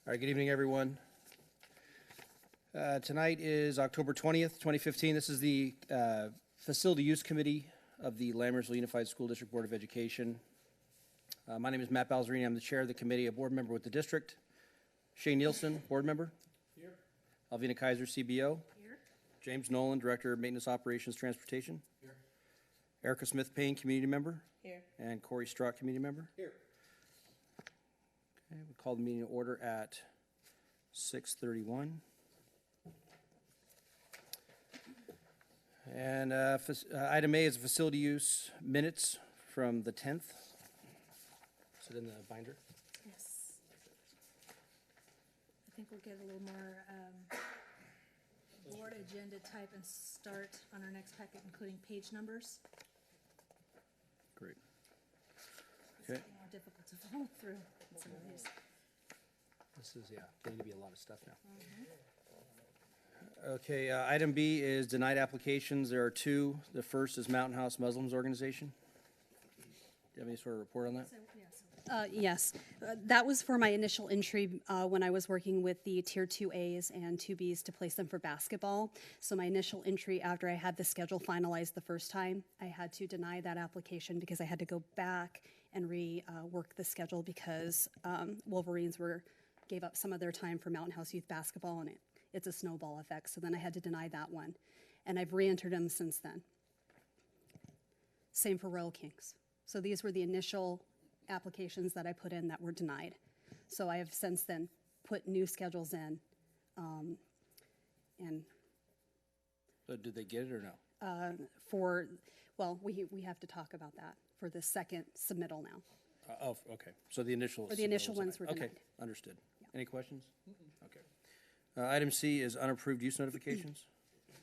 All right, good evening, everyone. Tonight is October 20th, 2015. This is the Facility Use Committee of the Lambertville Unified School District Board of Education. My name is Matt Balzerini. I'm the chair of the committee, a board member with the district. Shane Nielsen, board member. Here. Alvina Kaiser, CBO. Here. James Nolan, Director of Maintenance Operations Transportation. Here. Erica Smith-Payne, community member. Here. And Corey Strzok, community member. Here. Okay, we call the meeting to order at 6:31. And item A is facility use minutes from the 10th. Is it in the binder? Yes. I think we'll get a little more board agenda type and start on our next packet, including page numbers. Great. It's getting more difficult to follow through some of these. This is, going to be a lot of stuff now. Okay, item B is denied applications. There are two. The first is Mountain House Muslims Organization. Do you have any sort of report on that? Yes, that was for my initial entry when I was working with the Tier 2As and 2Bs to place them for basketball. So my initial entry after I had the schedule finalized the first time, I had to deny that application because I had to go back and rework the schedule because Wolverines gave up some of their time for Mountain House Youth Basketball, and it's a snowball effect. So then I had to deny that one. And I've re-entered them since then. Same for Royal Kings. So these were the initial applications that I put in that were denied. So I have since then put new schedules in. So did they get it or no? Well, we have to talk about that for the second submittal now. Okay. So the initial. For the initial ones were denied. Okay, understood. Yeah. Any questions? Okay. Item C is unapproved use notifications.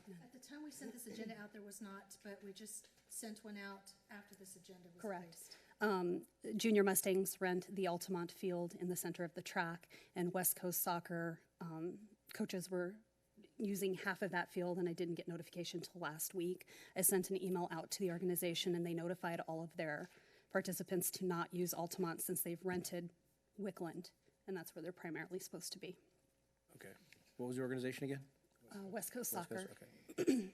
At the time we sent this agenda out, there was not, but we just sent one out after this agenda was Correct. placed. Junior Mustangs rent the Altamont field in the center of the track, and West Coast Soccer coaches were using half of that field, and I didn't get notification until last week. I sent an email out to the organization, and they notified all of their participants to not use Altamont since they've rented Wickland, and that's where they're primarily supposed to be. Okay. What was the organization again? West Coast Soccer. West Coast, okay.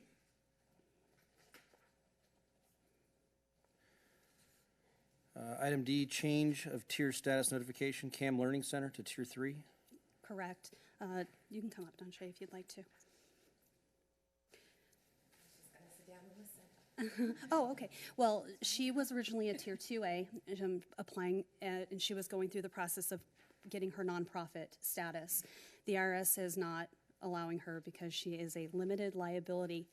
Item D, change of tier status notification, CAM Learning Center to Tier 3. Correct. You can come up, Don Shay, if you'd like to. Oh, okay. Well, she was originally a Tier 2A, applying, and she was going through the process of getting her nonprofit status. The IRS is not allowing her because she is a limited liability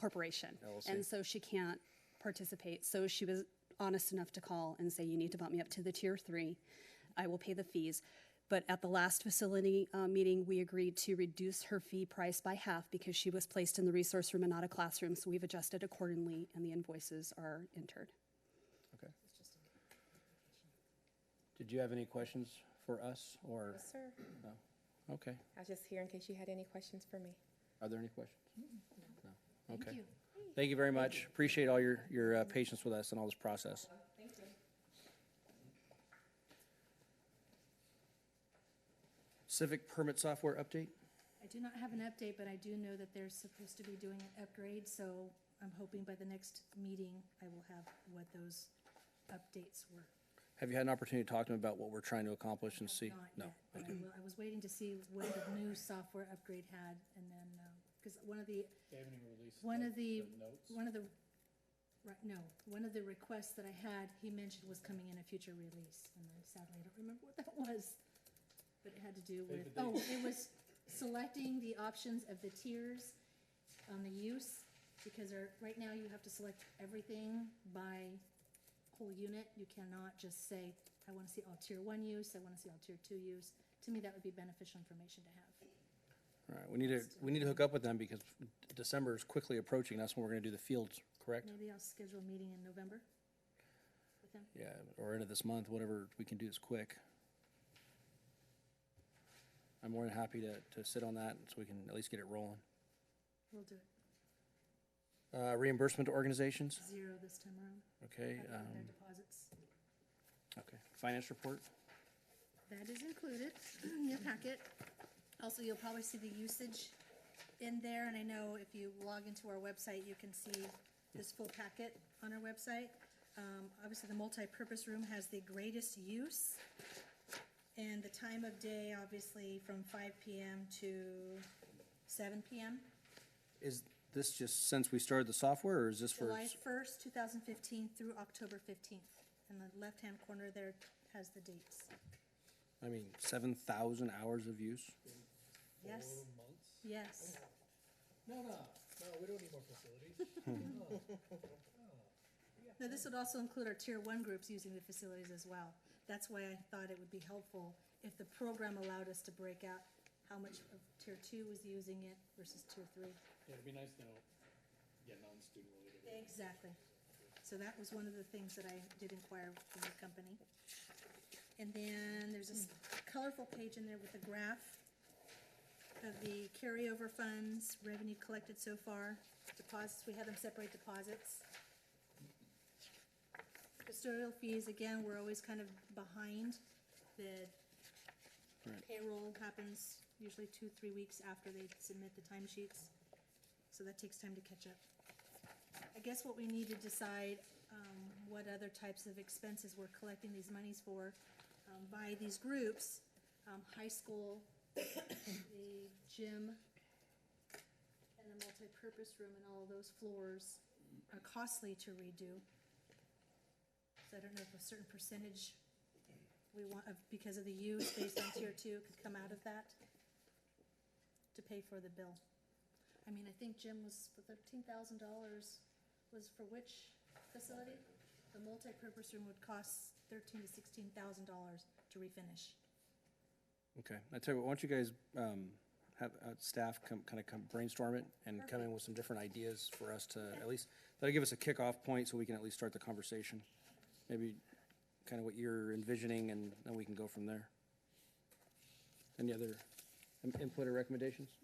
corporation. And so she can't participate. So she was honest enough to call and say, you need to bump me up to the Tier 3. I will pay the fees. But at the last facility meeting, we agreed to reduce her fee price by half because she was placed in the resource room and not a classroom. So we've adjusted accordingly, and the invoices are entered. Okay. Did you have any questions for us or? Yes, sir. No? Okay. I was just here in case you had any questions for me. Are there any questions? No. Okay. Thank you. Thank you very much. Appreciate all your patience with us and all this process. Thank you. Civic permit software update. I do not have an update, but I do know that they're supposed to be doing an upgrade, so I'm hoping by the next meeting I will have what those updates were. Have you had an opportunity to talk to them about what we're trying to accomplish and see? Not yet, but I was waiting to see what the new software upgrade had, and then, because one of the requests that I had, he mentioned was coming in a future release, and then sadly I don't remember what that was. But it had to do with, it was selecting the options of the tiers on the use, because right now you have to select everything by whole unit. You cannot just say, I want to see all Tier 1 use, I want to see all Tier 2 use. To me, that would be beneficial information to have. All right, we need to hook up with them because December is quickly approaching. That's when we're going to do the fields, correct? Maybe I'll schedule a meeting in November with them. Yeah, or end of this month, whatever we can do is quick. I'm more than happy to sit on that so we can at least get it rolling. We'll do it. Reimbursement to organizations? 0 this time around. Okay. Their deposits. Okay. Finance report? that is included in your packet. Also, you'll probably see the usage in there, and I know if you log into our website, you can see this full packet on our website. Obviously, the multi-purpose room has the greatest use, and the time of day, obviously, from 5 p.m. to 7 p.m. Is this just since we started the software, or is this for? July 1st, 2015 through October 15th. In the left-hand corner there has the dates. I mean, 7,000 hours of use? Yes, 4 months? yes. No, we don't need more facilities. Now, this would also include our Tier 1 groups using the facilities as well. That's why I thought it would be helpful if the program allowed us to break out how much of Tier 2 was using it versus Tier 3. Yeah, it'd be nice to know, non-student related. Exactly. So that was one of the things that I did inquire from the company. And then there's this colorful page in there with a graph of the carryover funds, revenue collected so far, deposits, we have them separate deposits. Custodial fees, again, we're always kind of behind. The Right. payroll happens usually 2-3 weeks after they submit the timesheets, so that takes time to catch up. I guess what we need to decide, what other types of expenses we're collecting these monies for, by these groups. High school, the gym, and the multi-purpose room and all of those floors are costly to redo. So I don't know if a certain percentage we want, because of the use based on Tier 2 could come out of that to pay for the bill. I mean, I think gym was for $13,000, was for which facility? The multi-purpose room would cost $13,000 to $16,000 to refinish. Okay, I tell you what, why don't you guys have staff come brainstorm it and come in with some different ideas for us to at least, that'll give us a kickoff point so we can at least start the conversation. Maybe kind of what you're envisioning, and then we can go from there. Any other input or recommendations?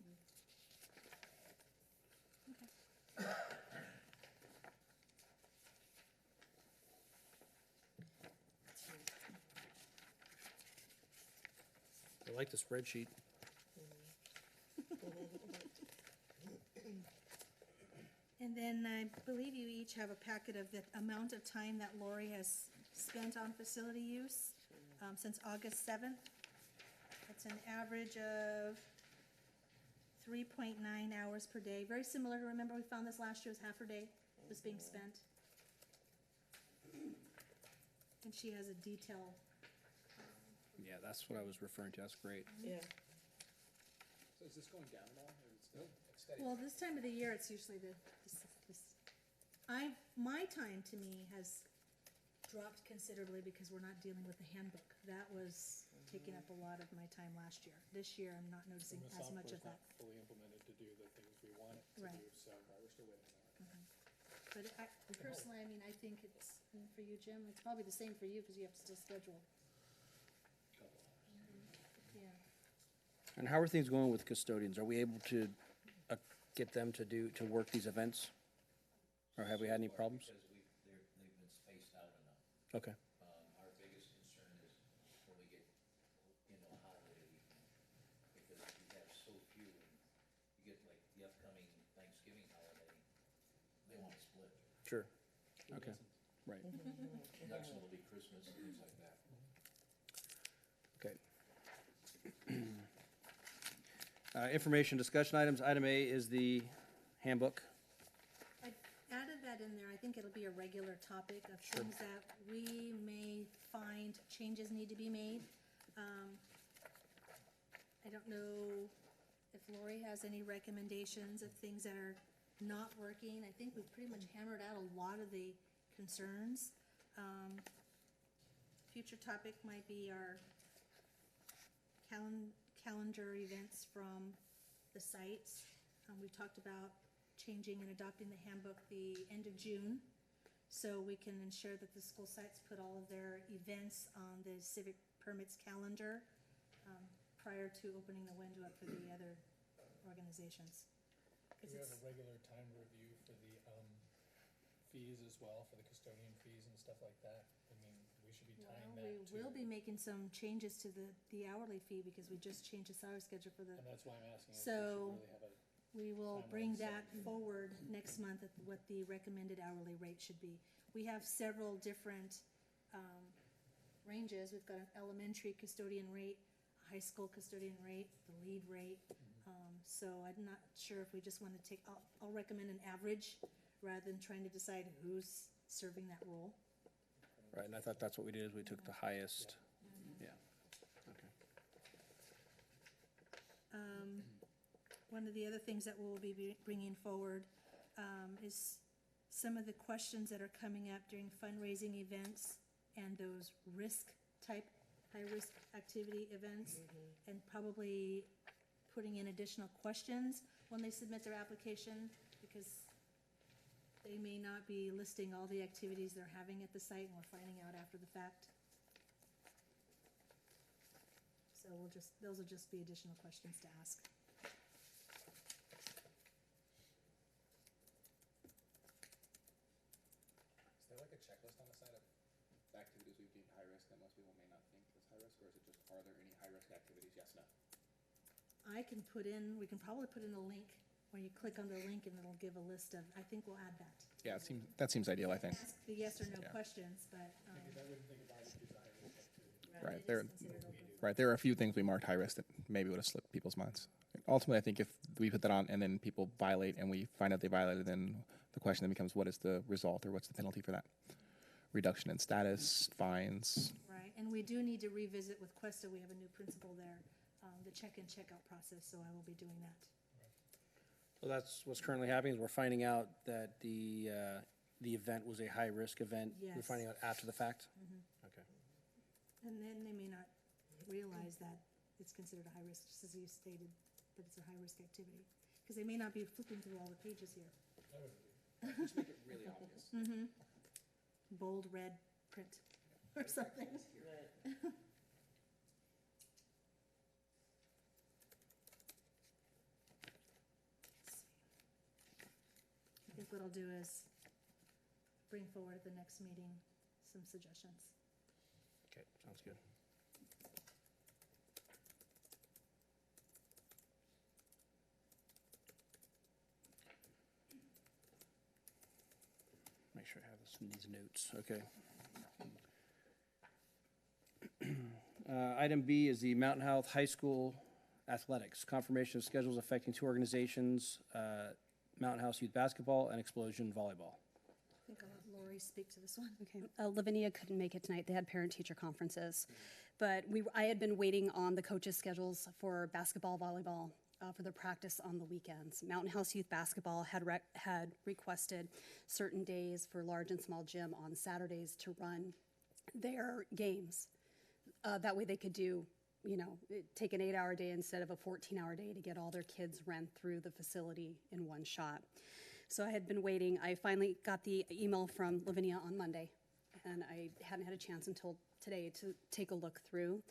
I like the spreadsheet. And then I believe you each have a packet of the amount of time that Lori has spent on facility use since August 7th. That's an average of 3.9 hours per day. Very similar to, remember we found this last year, was half her day was being spent. And she has a detail. Yeah, that's what I was referring to. That's great. Yeah. So is this going down at all, or is it still steady? Well, this time of the year, it's usually my time to me has dropped considerably because we're not dealing with the handbook. That was taking up a lot of my time last year. This year, I'm not noticing And the as much of software's that. not fully implemented to do the things we want it to Right. do, so we're still waiting on that. But personally, I mean, I think it's, for you, Jim, it's probably the same for you because you have to still schedule. Yeah. And how are things going with custodians? Are we able to get them to work these events? Or have we had any problems? Because they've been spaced out enough. Okay, Our biggest concern is when we get into a holiday weekend, because you have so few, and you get like the upcoming Thanksgiving holiday, they want to split. sure. Okay, right. Next one will be Christmas and things like that. Okay. Information discussion items. Item A is the handbook. I added that in there. I think it'll be a regular topic of things that we may find changes need to be made. I don't know if Lori has any recommendations of things that are not working. I think we've pretty much hammered out a lot of the concerns. Future topic might be our calendar events from the sites. We've talked about changing and adopting the handbook the end of June, so we can ensure that the school sites put all of their events on the Civic permits calendar prior to opening the window up for the other organizations. Do we have a regular time review for the fees as well, for the custodian fees and stuff like that? I mean, we we should be tying Well, that we to, will be making some changes to the hourly fee because we just changed the salary schedule for the, and that's why I'm asking if we should So- really have a, we will Timeline bring set. that forward next month at what the recommended hourly rate should be. We have several different ranges. We've got an elementary custodian rate, a high school custodian rate, the lead rate. So I'm not sure if we just want to take, I'll recommend an average rather than trying to decide who's serving that role. Right, and I thought that's what we did, is we took the highest. Yeah, okay. One of the other things that we'll be bringing forward is some of the questions that are coming up during fundraising events and those risk-type, high-risk activity events, and probably putting in additional questions when they submit their application, because they may not be listing all the activities they're having at the site, and we're finding out after the fact. So those will just be additional questions to ask. is there like a checklist on the side of activities we've deemed high risk that most people may not think is high risk, or is it just, are there any high risk activities? Yes, no? We can probably put in a link where you click on the link and it'll give a list of, I think we'll add that. Yeah, that seems ideal, I think. Ask the yes or no Yeah. questions, but, Because I wouldn't think about it as a high risk activity. Right, it is there- considered open. Right, there are a few things we marked high risk that maybe would have slipped people's minds. Ultimately, I think if we put that on and then people violate and we find out they violated, then the question then becomes, what is the result or what's the penalty for that? Reduction in status, fines. Right, and we do need to revisit with Questa, we have a new principal there, the check-in, check-out process, so I will be doing that. So that's what's currently happening, is we're finding out that the event was a high-risk event. We're Yes. finding out after the fact? Okay. And then they may not realize that it's considered a high risk, just as you stated, that it's a high-risk activity. Because they may not be flipping through all the pages here. Just make it really obvious. Bold red print or something. I think what I'll do is bring forward at the next meeting some suggestions. Okay, sounds good. Make sure I have these notes, okay. Item B is the Mountain Health High School Athletics. Confirmation of schedules affecting two organizations, Mountain House Youth Basketball and Explosion Volleyball. I think I'll let Lori speak to this one. Okay, Lavinia couldn't make it tonight. They had parent-teacher conferences. But I had been waiting on the coaches' schedules for basketball, volleyball, for their practice on the weekends. Mountain House Youth Basketball had requested certain days for large and small gym on Saturdays to run their games. That way they could do, take an 8-hour day instead of a 14-hour day to get all their kids run through the facility in one shot. So I had been waiting. I finally got the email from Lavinia on Monday, and I hadn't had a chance until today to take a look through.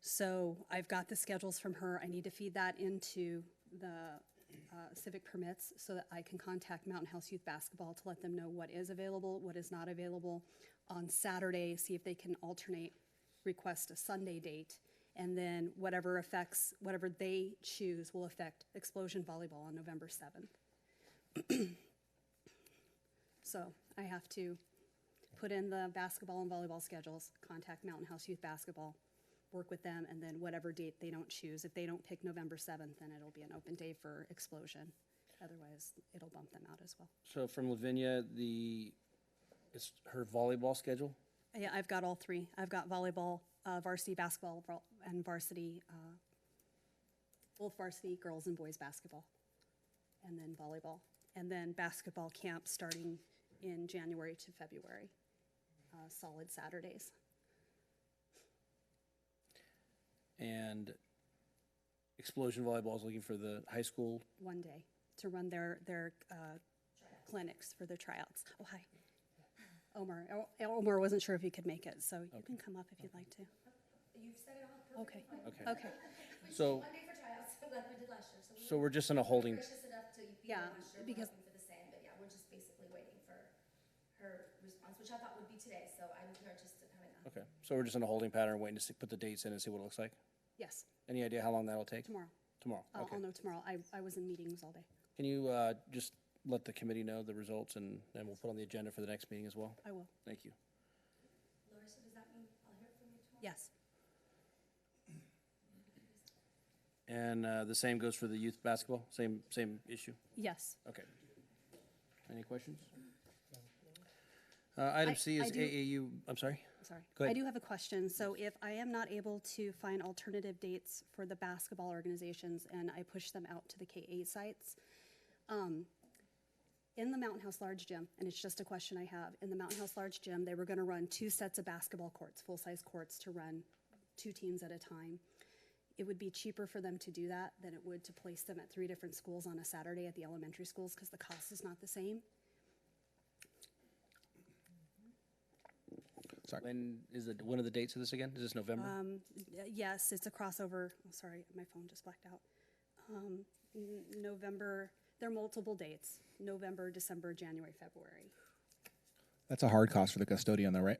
So I've got the schedules from her. I need to feed that into the Civic permits so that I can contact Mountain House Youth Basketball to let them know what is available, what is not available. On Saturday, see if they can alternate, request a Sunday date, and then whatever they choose will affect Explosion Volleyball on November 7th. So I have to put in the basketball and volleyball schedules, contact Mountain House Youth Basketball, work with them, and then whatever date they don't choose. If they don't pick November 7th, then it'll be an open day for Explosion. Otherwise, it'll bump them out as well. So from Lavinia, it's her volleyball schedule? Yeah, I've got all three. I've got volleyball, varsity basketball, and varsity, both varsity girls and boys basketball, and then volleyball. And then basketball camp starting in January to February, solid Saturdays. And Explosion Volleyball is looking for the high school. One day to run their clinics for their tryouts. Oh, hi. Omar wasn't sure if he could make it, so you can come up if you'd like to. You've set it all Okay. perfectly Okay. fine. Okay. So, One day for tryouts, like we did last year. so we're just in a holding, Gracious enough to be Yeah, here last year, because- we're hoping for the same, but yeah, we're just basically waiting for her response, which I thought would be today, so I'm here just to kind of Okay, so we're just in a holding pattern, waiting to put the dates in and see what it looks like? Yes, Any idea how long that'll take? tomorrow. Tomorrow, okay. I'll know tomorrow. I was in meetings all day. Can you just let the committee know the results, and then we'll put on the agenda for the next meeting as well? I will. Thank you. Larissa, does that mean I'll hear from you tomorrow? Yes. And the same goes for the youth basketball, same issue? Yes. Okay. Any questions? Item C is I do- AAU, I'm sorry? Sorry. Go ahead. I do have a question. So if I am not able to find alternative dates for the basketball organizations and I push them out to the K-8 sites, in the Mountain House Large Gym, and it's just a question I have, in the Mountain House Large Gym, they were going to run 2 sets of basketball courts, full-size courts to run 2 teams at a time. It would be cheaper for them to do that than it would to place them at 3 different schools on a Saturday at the elementary schools because the cost is not the same. Sorry. When are the dates of this again? Is this November? Yes, it's a crossover. Oh, sorry, my phone just blacked out. November, there are multiple dates. November, December, January, February. That's a hard cost for the custodian, though, right?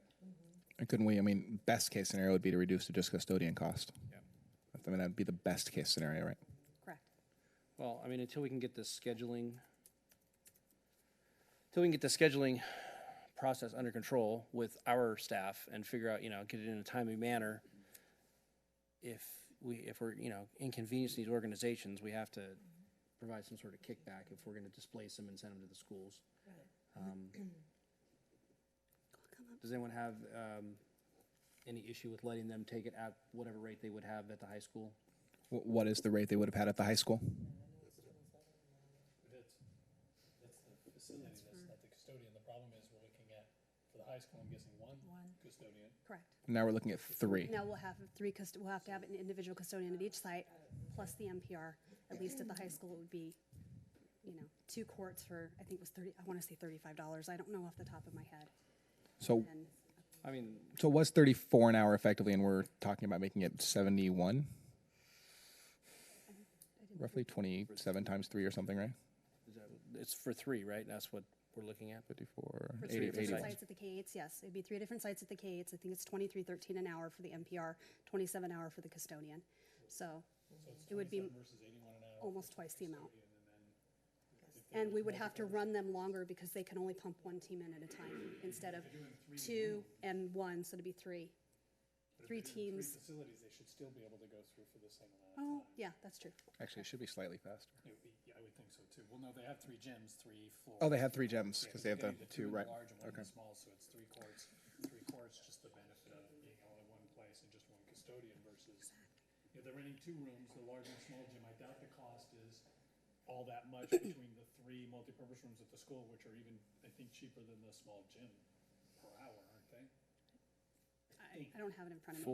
And couldn't we? I mean, best case scenario would be to reduce to just custodian cost. Yeah. I mean, that'd be the best case scenario, right? Correct. Well, I mean, until we can get the scheduling process under control with our staff and figure out, get it in a timely manner, if we're, inconveniencing these organizations, we have to provide some sort of kickback if we're going to displace them and send them to the schools. Does anyone have any issue with letting them take it at whatever rate they would have at the high school? What is the rate they would have had at the high school? That's the facility, that's not the custodian. The problem is we're looking at, for the high school, I'm guessing one custodian. Correct. Now we're looking at 3. Now we'll have we'll have to have an individual custodian at each site, plus the MPR. At least at the high school, it would be, 2 courts for, I think it was I want to say $35. I don't know off the top of my head. So, And I mean, so it was 34 an hour effectively, and we're talking about making it 71? Roughly 27 times 3 or something, right? it's for 3, right? That's what we're looking at? 54, for 80, 3 different 81. sites at the K-8s, yes. It'd be 3 different sites at the K-8s. I think it's $23.13 an hour for the MPR, $27 an hour for the custodian. So it would be Versus 81 an hour. almost twice the amount. And we would have to run them longer because they can only pump 1 team in at a time instead of 2 and 1, so it'd be 3. 3 teams. Facilities, they should still be able to go through for the same amount of Oh, time. yeah, that's true. Actually, it should be slightly faster. It would be, yeah, I would think so too. Well, no, they have 3 gyms, 3 floors. Oh, they have 3 gems Yeah, because they have the two 2, in right? the large and 1 in Okay. the small, so it's 3 courts. 3 courts, just the benefit of being all in one place and just 1 custodian versus, they're renting 2 rooms, the large and small gym. I doubt the cost is all that much between the 3 multipurpose rooms at the school, which are even, I think, cheaper than the small gym per hour, aren't they? I don't have it in front of me.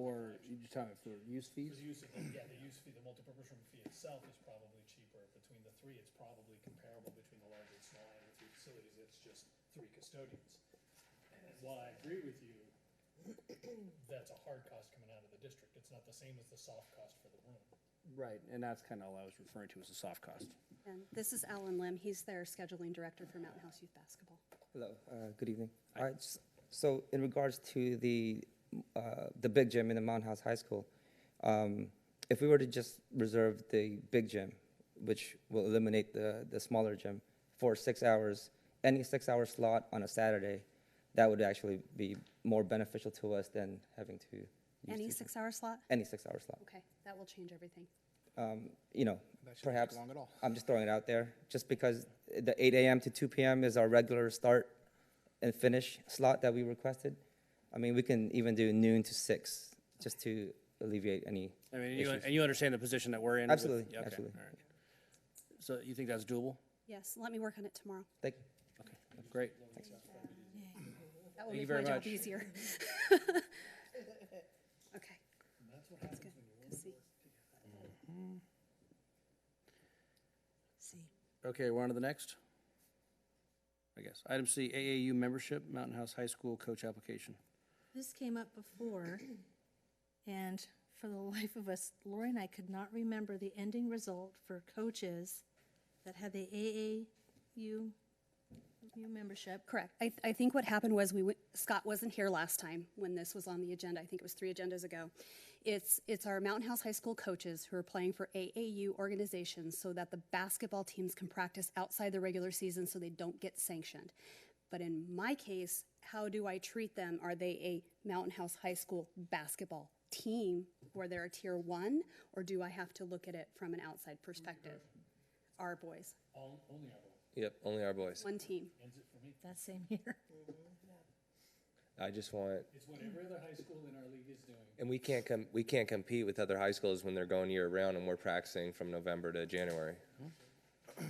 You're talking about for use fees? The use of, the use fee, the multipurpose room fee itself is probably cheaper. Between the 3, it's probably comparable between the large and small and the 3 facilities. It's just 3 custodians. And while I agree with you, that's a hard cost coming out of the district. It's not the same as the soft cost for the room. Right, and that's kind of all I was referring to as the soft cost. And this is Alan Lim. He's their scheduling director for Mountain House Youth Basketball. Hello, good evening. All right, so in regards to the big gym in the Mountain House High School, if we were to just reserve the big gym, which will eliminate the smaller gym, for 6 hours, any 6-hour slot on a Saturday, that would actually be more beneficial to us than having to use Any the- 6-hour slot? Any 6-hour slot. Okay, that will change everything. That shouldn't Perhaps, take long at all. I'm just throwing it out there, just because the 8 a.m. to 2 p.m. is our regular start and finish slot that we requested. I mean, we can even do noon to 6, just to alleviate any I mean, issues. and you understand the position that we're in? with- Absolutely, yeah, okay, absolutely. all right. So you think that's doable? Yes, let me work on it tomorrow. Thank Okay, great. That will Thank you make my very job much. easier. Okay. That's good to see. Okay, we're on to the next, I guess. Item C, AAU membership, Mountain House High School coach application. This came up before, and for the life of us, Lori and I could not remember the ending result for coaches that had the AAU new membership. Correct. I think what happened was Scott wasn't here last time when this was on the agenda. I think it was 3 agendas ago. It's our Mountain House High School coaches who are playing for AAU organizations so that the basketball teams can practice outside the regular season so they don't get sanctioned. But in my case, how do I treat them? Are they a Mountain House High School basketball team where they're a tier 1, or do I have to look at it from an outside perspective? Our boys, Only our boys. Yep, only our boys. one team. Ends it for me. That's same here. I just want, It's what every other high school in our league is doing. and we can't compete with other high schools when they're going year round and we're practicing from November to January.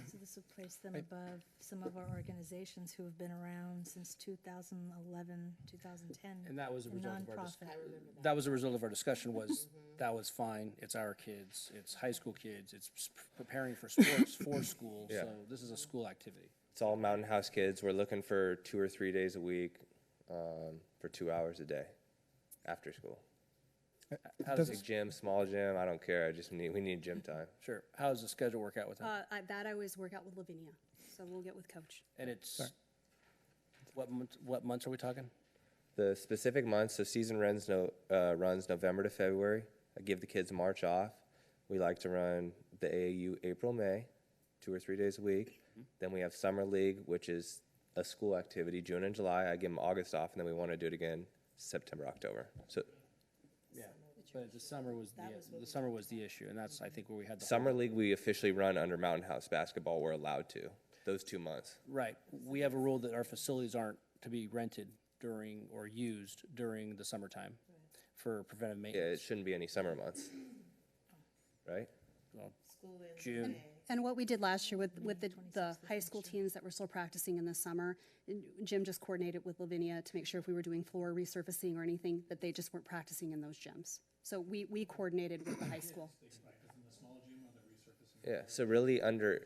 So this would place them above some of our organizations who have been around since 2011, 2010. And that was a the result of our, nonprofit. that was a result of our discussion was, that was fine, it's our kids, it's high school kids, it's preparing for sports for school, Yeah. so this is a school activity. It's all Mountain House kids. We're looking for 2 or 3 days a week for 2 hours a day after school. How does Big gym, small gym, I don't care. We need gym time. Sure, how does the schedule work out with them? That I always work out with Lavinia, so we'll get with Coach. And it's, what months are we talking? The specific months, so season runs November to February. I give the kids March off. We like to run the AAU April, May, 2 or 3 days a week. Then we have summer league, which is a school activity, June and July. I give them August off, and then we want to do it again September, October. So Yeah, but the summer was the issue, and that's, I think, where we had the. summer league, we officially run under Mountain House basketball. We're allowed to, those 2 months. Right, we have a rule that our facilities aren't to be rented during or used during the summertime for preventive Yeah, it maintenance. shouldn't be any summer months, right? Well, June, And what we did last year with the high school teams that were still practicing in the summer, Jim just coordinated with Lavinia to make sure if we were doing floor resurfacing or anything, that they just weren't practicing in those gyms. So we coordinated with the high school. Yeah, so really under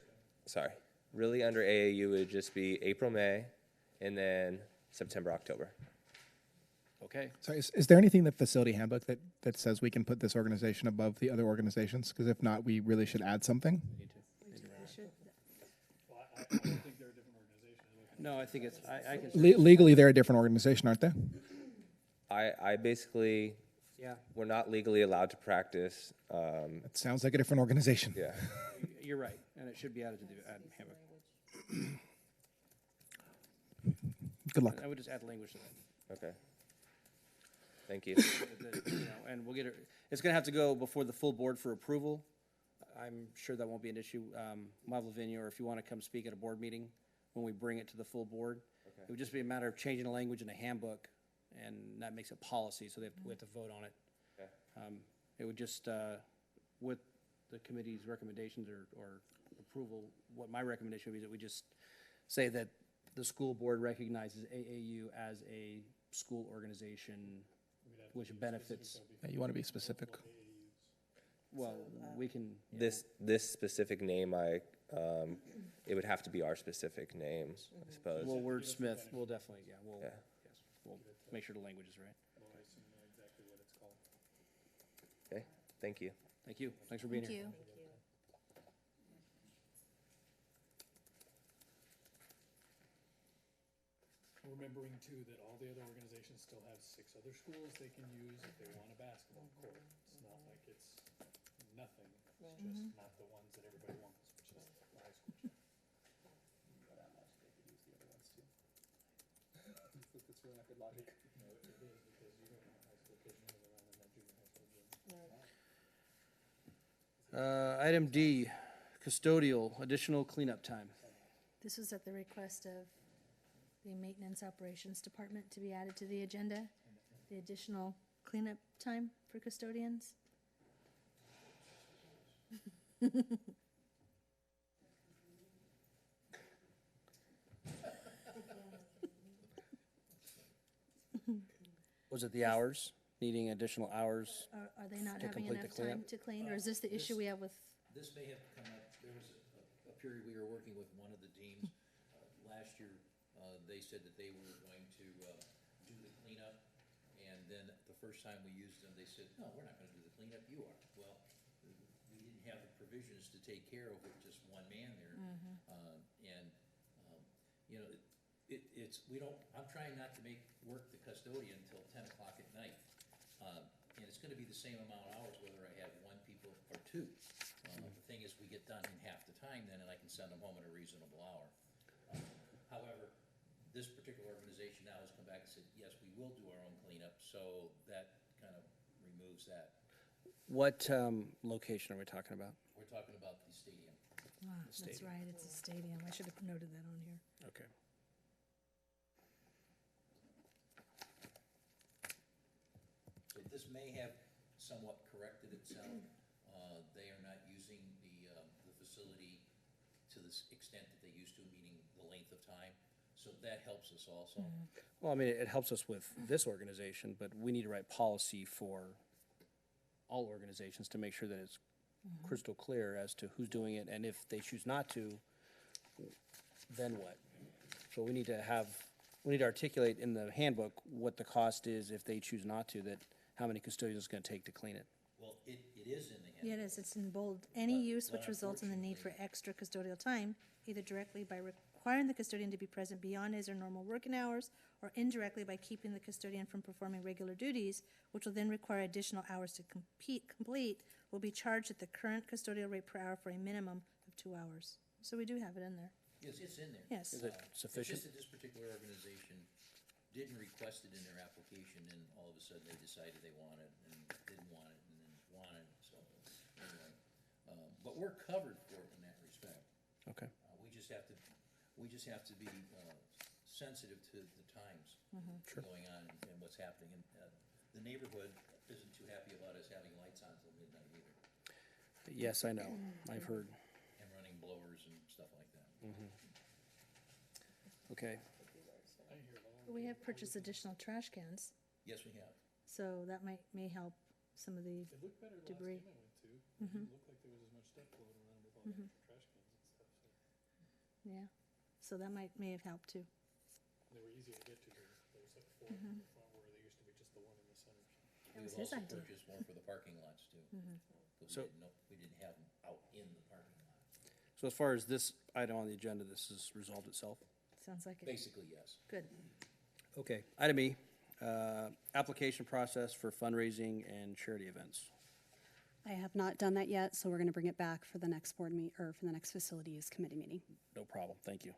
AAU would just be April, May, and then September, October. okay, So is there anything in the facility handbook that says we can put this organization above the other organizations? Because if not, we really should add something. Well, I don't think they're a different organization. no, I think it's, I can, Legally, they're a different organization, aren't they? I basically, yeah, we're not legally allowed to practice. It sounds like a different organization. Yeah. you're right, and it should be added to the handbook. Good luck. I would just add language to that. Okay. Thank you. And we'll get it, it's gonna have to go before the full board for approval. I'm sure that won't be an issue. We'll have Lavinia, or if you wanna come speak at a board meeting when we bring it to the full board. It would just be a matter of changing the language in the handbook, and that makes it policy, so we have to vote on it. Okay. It would just, with the committee's recommendations or approval, what my recommendation would be that we just say that the school board recognizes AAU as a school organization which benefits, Yeah, you want to be specific. well, we can. This specific name, it would have to be our specific name, I suppose. We'll wordsmith, we'll definitely, we'll, Yeah. yes, we'll make sure the language is right. Okay, thank you. Thank you, thanks for being Thank here. you. Remembering too that all the other organizations still have 6 other schools they can use if they want a basketball court. It's not like it's nothing, it's just not the ones that everybody wants, which is the high school. That's really not good logic. No, it is, because you don't want high school kids running around in that junior high school gym. Item D, custodial, additional cleanup time. This was at the request of the Maintenance Operations Department to be added to the agenda, the additional cleanup time for custodians. Was it the hours, needing additional hours? Are they not To having complete the enough time cleanup? to clean, or is this the issue we have with? This may have come up, there was a period we were working with one of the teams. Last year, they said that they were going to do the cleanup, and then the first time we used them, they said, no, we're not gonna do the cleanup, you are. Well, we didn't have the provisions to take care of with just one man there. And, you know, I'm trying not to make work the custodian until 10 o'clock at night. And it's gonna be the same amount of hours whether I have one people or two. The thing is, we get done in half the time then, and I can send them home at a reasonable hour. However, this particular organization now has come back and said, yes, we will do our own cleanup, so that kind of removes that. What location are we talking about? We're talking about the stadium. That's stadium. right, it's a stadium. I should have noted that on here. Okay. So this may have somewhat corrected itself. They are not using the facility to the extent that they used to, meaning the length of time. So that helps us also. Well, I mean, it helps us with this organization, but we need to write policy for all organizations to make sure that it's crystal clear as to who's doing it, and if they choose not to, then what? So we need to articulate in the handbook what the cost is if they choose not to, that how many custodians it's gonna take to clean it. Well, it is in the Yeah, handbook. it is, it's in bold. Any use but which results in the need for extra custodial time, either directly by requiring the custodian to be present beyond his or normal working hours, or indirectly by keeping the custodian from performing regular duties, which will then require additional hours to complete, will be charged at the current custodial rate per hour for a minimum of 2 hours. So we do have it in there. Yes, it's in there. Yes. Is it sufficient? It's just that this particular organization didn't request it in their application, and all of a sudden they decided they wanted it, and didn't want it, and then wanted it, so, anyway. But we're covered for it in that respect. Okay. We just have to be sensitive to the times going on and what's happening. And the neighborhood isn't too happy about us having lights on till midnight either, Yes, I know, I've heard. and running blowers and stuff like that. Okay, We have purchased additional trash cans, Yes, we have. so that may help some of the It looked better the last debris. game I went to. It didn't look like there was as much stuff floating around with all the extra trash cans and stuff, so. Yeah, so that may have helped too. They were easy to get to. There was like 4 in the front where there used to be just the one in the center. That was We've his also idea. purchased one for the parking lots too. Because So- we didn't have them out in the parking lot. so as far as this item on the agenda, this has resolved itself? Sounds like it. Basically, yes. Good. Okay, item E, application process for fundraising and charity events. I have not done that yet, so we're going to bring it back for the next board meet, or for the next facility use committee meeting. No problem, thank you.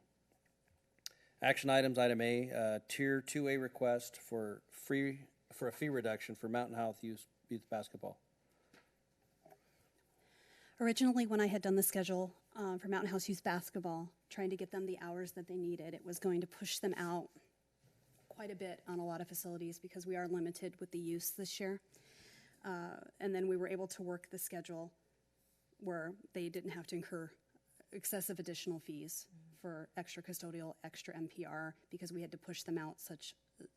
Action items, item A, Tier 2A request for a fee reduction for Mountain Health youth basketball. Originally, when I had done the schedule for Mountain House Youth Basketball, trying to get them the hours that they needed, it was going to push them out quite a bit on a lot of facilities because we are limited with the use this year. And then we were able to work the schedule where they didn't have to incur excessive additional fees for extra custodial, extra MPR, because we had to push them out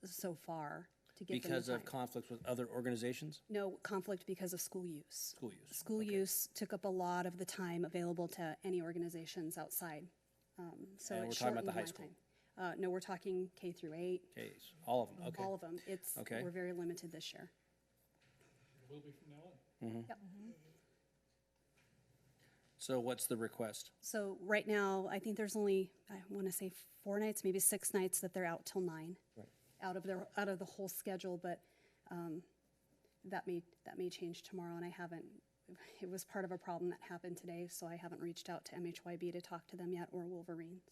so far to get them the Because of time. conflicts with other organizations? No conflict because of school use. School use. School use took up a lot of the time available to any organizations outside. So And it we're talking about the shortened high my school? time. No, we're talking K through 8, Okay, all of them, okay. all of them. Okay. We're very limited this year. It will be from now on. Yep. So what's the request? So right now, I think there's only, I want to say 4 nights, maybe 6 nights that they're out till 9. Right. Out of the whole schedule, but that may change tomorrow, and I haven't. It was part of a problem that happened today, so I haven't reached out to MHYB to talk to them yet, or Wolverines,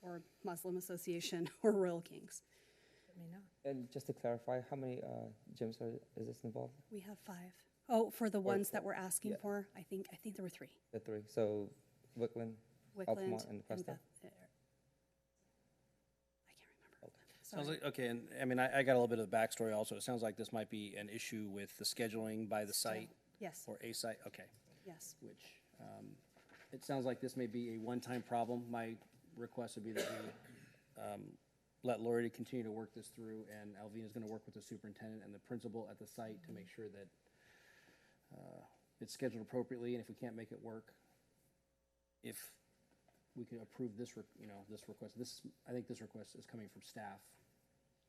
or Muslim Association, or Royal Kings. Let me know. And just to clarify, how many gyms is this involved? We have 5. Oh, for the ones that we're asking yeah. for, I think there were 3. The 3. So Wickland, Wickland Altamont, and Cresta? I can't remember. Sounds Sorry. like, okay, and I mean, I got a little bit of the backstory also. It sounds like this might be an issue with the scheduling by the site Yes, or a site, okay. yes. Which, it sounds like this may be a one-time problem. My request would be that we let Lori continue to work this through, and Alvina's gonna work with the superintendent and the principal at the site to make sure that it's scheduled appropriately, and if we can't make it work, if we can approve this, this request. I think this request is coming from staff.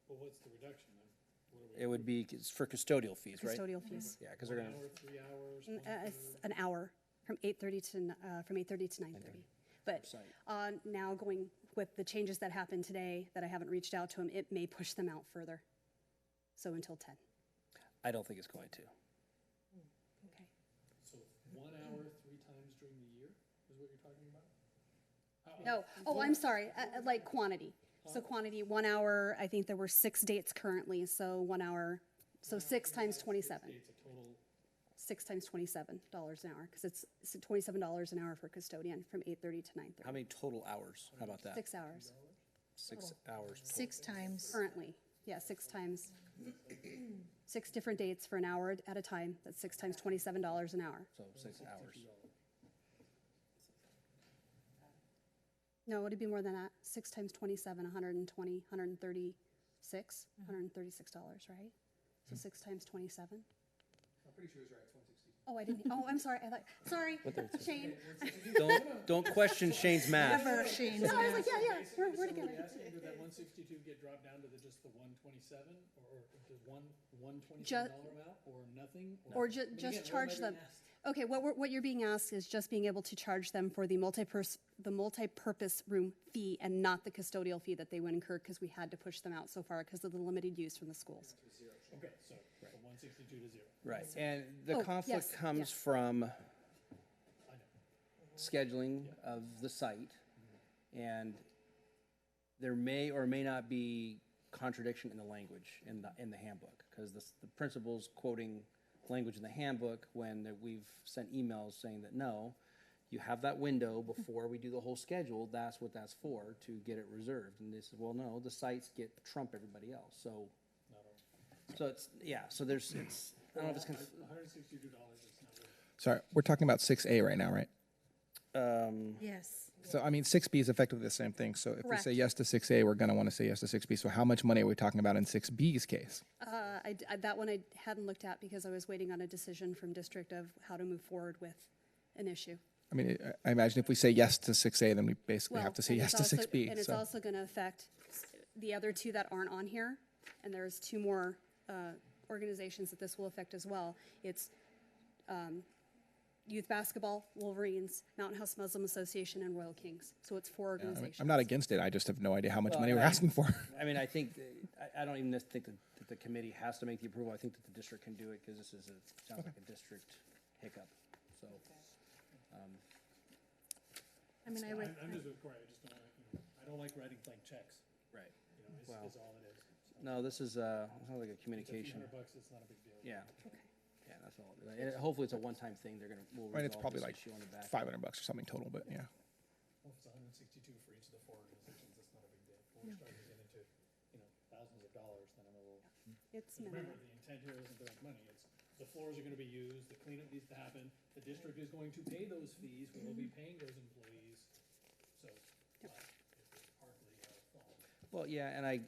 Well, what's the reduction then? What are we? It would be it's for custodial fees, right? Custodial fees. Yeah, because they're 1 gonna, hour, 3 hours? It's an hour from 8:30 to 9:30. But site. now going with the changes that happened today, that I haven't reached out to him, it may push them out further. So until 10. I don't think it's going to. Okay. So 1 hour, 3 times during the year is what you're talking about? No, oh, I'm sorry, like quantity. So quantity, 1 hour, I think there were 6 dates currently, so 1 hour, so 6 times 27. It's a total, 6 times $27 an hour, because it's $27 an hour for custodian from 8:30 to 9:30. How many total hours? How about that? 6 hours 6 hours. 6 times. currently. Yeah, 6 times, 6 different dates for an hour at a time. That's 6 times $27 an hour. So 6 hours. No, it'd be more than that. 6 times 27, 120, 136, $136, right? So 6 times 27. I'm pretty sure he's right, it's 160. Oh, I didn't, oh, I'm sorry, I thought, sorry, Shane. Don't question Shane's math. No, I was like, yeah, we're together. Are we asking, did that 162 get dropped down to just the 127, or does $127 amount, or nothing? Or I mean, again, just what am I charge being them. asked? Okay, what you're being asked is just being able to charge them for the multi-purpose room fee and not the custodial fee that they would incur, because we had to push them out so far because of the limited use from the schools. Okay, so from 162 to 0. Right, and the Oh, conflict yes, comes yes. from scheduling of the site, and there may or may not be contradiction in the language in the handbook, because the principal's quoting language in the handbook when we've sent emails saying that, no, you have that window before we do the whole schedule, that's what that's for, to get it reserved. And they said, well, no, the sites get trump everybody else, so it's, yeah, so there's, it's, I don't know if it's, $162 is not really. Sorry, we're talking about 6A right now, right? Yes. So, I mean, 6B is effectively the same thing. So if we say Correct. yes to 6A, we're going to want to say yes to 6B. So how much money are we talking about in 6B's case? That one I hadn't looked at because I was waiting on a decision from district of how to move forward with an issue. I mean, I imagine if we say yes to 6A, then we basically Well, have to say and yes it's to also- 6B. And it's so. also going to affect the other 2 that aren't on here, and there's 2 more organizations that this will affect as well. It's Youth Basketball, Wolverines, Mountain House Muslim Association, and Royal Kings. So it's 4 I mean, organizations. I'm not against it. I just have no idea how much Well, money we're I- asking for. I mean, I think, I don't even think that the committee has to make the approval. I think that the district can do it, because this is sounds like a district hiccup, so. I mean, I read, I'm just with Corey, I just don't like, I don't like writing blank checks, Right. is all it is. No, this is, sounds like a It's a few communication. $100, it's not a big deal. Yeah. Yeah, that's all. And hopefully it's a one-time thing. We'll I mean, it's resolve probably this like issue on the back. $500 or something total, but yeah. Well, if it's 162 for each of the 4 organizations, that's not a big deal. But we're starting to get into, thousands of dollars, then I'm a little. It's Remember, minimal. the intent here isn't to make money, it's the floors are gonna be used, the cleanup needs to happen, the district is going to pay those fees, we will be paying those employees, so, it's partly our fault. Well, yeah, and I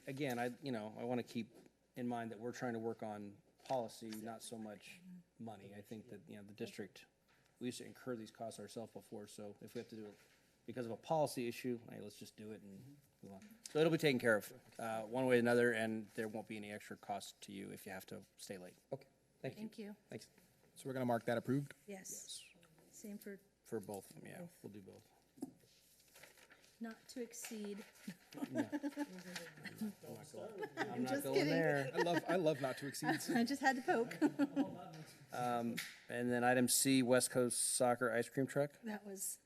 want to keep in mind that we're trying to work on policy, not so much money. I think that, the district, we used to incur these costs ourselves before, so if we have to do it because of a policy issue, hey, let's just do it and move on. So it'll be taken care of, one way or another, and there won't be any extra cost to you if you have to stay late. Okay, thank you. thank you. Thanks. So we're going to mark that approved? Yes. Same for For both of them, yeah, we'll do both. not to exceed. I'm not just going kidding. there. I love not to exceed. I just had to poke. And then item C, West Coast Soccer Ice Cream Truck. That was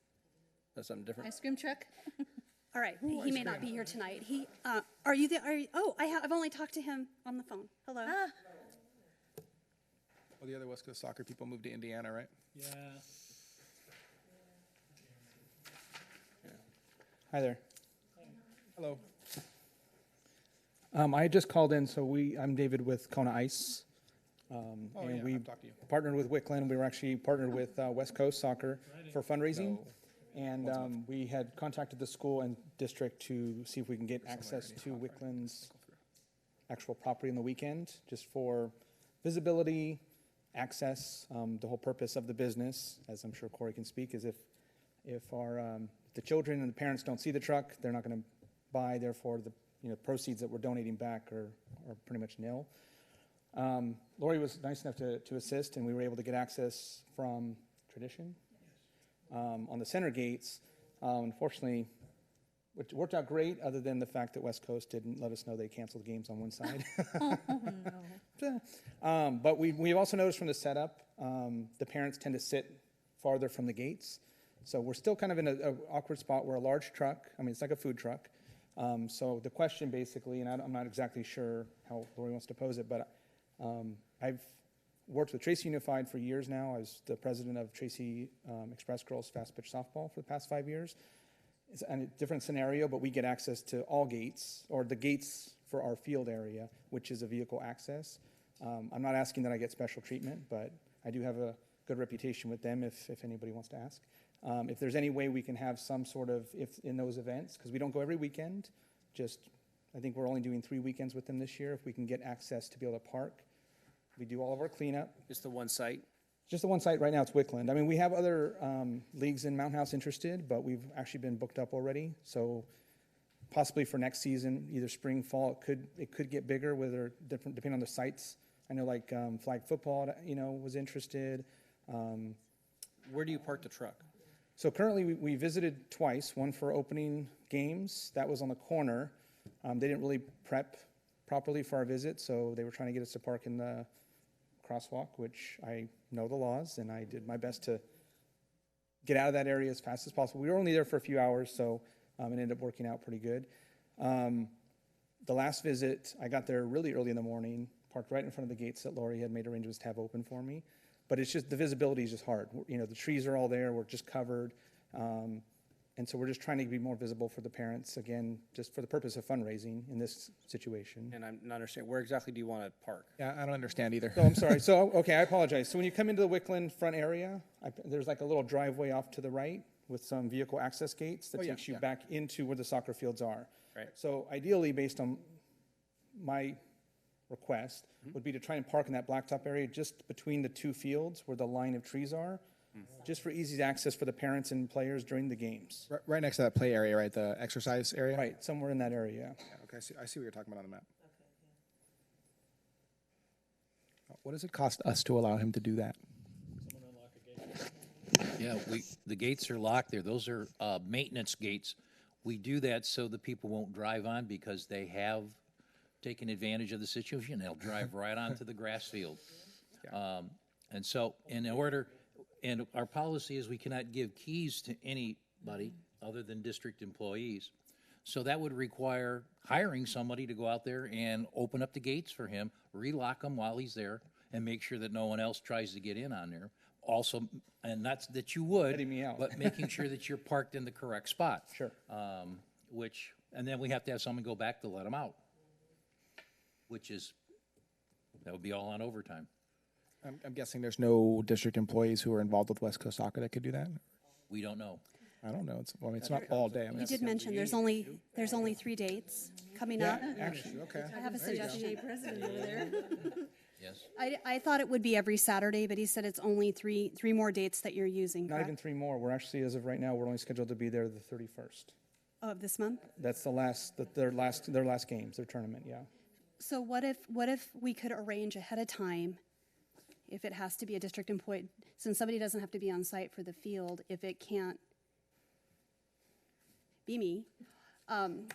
That's something different. ice cream truck. All right, he may not be here tonight. Are you there? I've only talked to him on the phone. Hello? Well, the other West Coast soccer people moved to Indiana, right? Yeah, Hi there. Hello. I just called in, so I'm David with Kona Ice. Oh, And yeah, we I've talked to you. partnered with Wickland. We were actually partnered with West Coast Soccer for fundraising. And we had contacted the school and district to see if we can get access to Wickland's actual property on the weekend, just for visibility, access. The whole purpose of the business, as I'm sure Corey can speak, is if the children and the parents don't see the truck, they're not going to buy. Therefore, the proceeds that we're donating back are pretty much nil. Lori was nice enough to assist, and we were able to get access from Tradition on the center gates. Unfortunately, which worked out great, other than the fact that West Coast didn't let us know they canceled games on one side. But we've also noticed from the setup, the parents tend to sit farther from the gates. So we're still kind of in an awkward spot where a large truck, I mean, it's like a food truck. So the question basically, and I'm not exactly sure how Lori wants to pose it, but I've worked with Tracy Unified for years now. I was the president of Tracy Express Girls Fast Pitch Softball for the past 5 years. It's a different scenario, but we get access to all gates, or the gates for our field area, which is a vehicle access. I'm not asking that I get special treatment, but I do have a good reputation with them if anybody wants to ask. If there's any way we can have some sort of, if in those events, because we don't go every weekend, I think we're only doing 3 weekends with them this year. If we can get access to be able to park, we do all of our cleanup. Just the one site? Just the one site right now, it's Wickland. I mean, we have other leagues in Mountain House interested, but we've actually been booked up already. So possibly for next season, either spring, fall, it could get bigger, whether different depending on the sites. I know like flag football, was interested. Where do you park the truck? So currently, we visited twice, one for opening games. That was on the corner. They didn't really prep properly for our visit, so they were trying to get us to park in the crosswalk, which I know the laws, and I did my best to get out of that area as fast as possible. We were only there for a few hours, so it ended up working out pretty good. The last visit, I got there really early in the morning, parked right in front of the gates that Lori had made arrangements to have open for me. But it's just, the visibility is just hard. The trees are all there, we're just covered. And so we're just trying to be more visible for the parents, again, just for the purpose of fundraising in this situation. And I'm not understanding, where exactly do you want to park? Yeah, I don't understand either. So I'm sorry. So, okay, I apologize. So when you come into the Wickland front area, there's like a little driveway off to the right with some vehicle access gates that takes you back into where the soccer fields are. Right. So ideally, based on my request, would be to try and park in that blacktop area just between the two fields where the line of trees are, just for easy access for the parents and players during the games. Right next to that play area, right? The exercise area? Right, somewhere in that area. Yeah, okay, I see what you're talking about on the map. What does it cost us to allow him to do that? Yeah, the gates are locked there. Those are maintenance gates. We do that so the people won't drive on because they have taken advantage of the situation. They'll drive right onto the grass field. And so and our policy is we cannot give keys to anybody other than district employees. So that would require hiring somebody to go out there and open up the gates for him, relock them while he's there, and make sure that no one else tries to get in on there. Also, and not that you would, Letting me out. but making sure that you're parked in the correct spot. Sure. And then we have to have someone go back to let them out, that would be all on overtime. I'm guessing there's no district employees who are involved with West Coast Soccer that could do that? We don't know. I don't know. It's not all day. You did mention there's only 3 dates coming up. Actually, okay. I have a suggestion. President over there. Yes. I thought it would be every Saturday, but he said it's only three more dates that you're using, Not even correct? 3 more. We're actually, as of right now, we're only scheduled to be there the 31st. Oh, of this month? That's their last games, their tournament, yeah. So what if we could arrange ahead of time, if it has to be a district employee, since somebody doesn't have to be on site for the field, if it can't be me,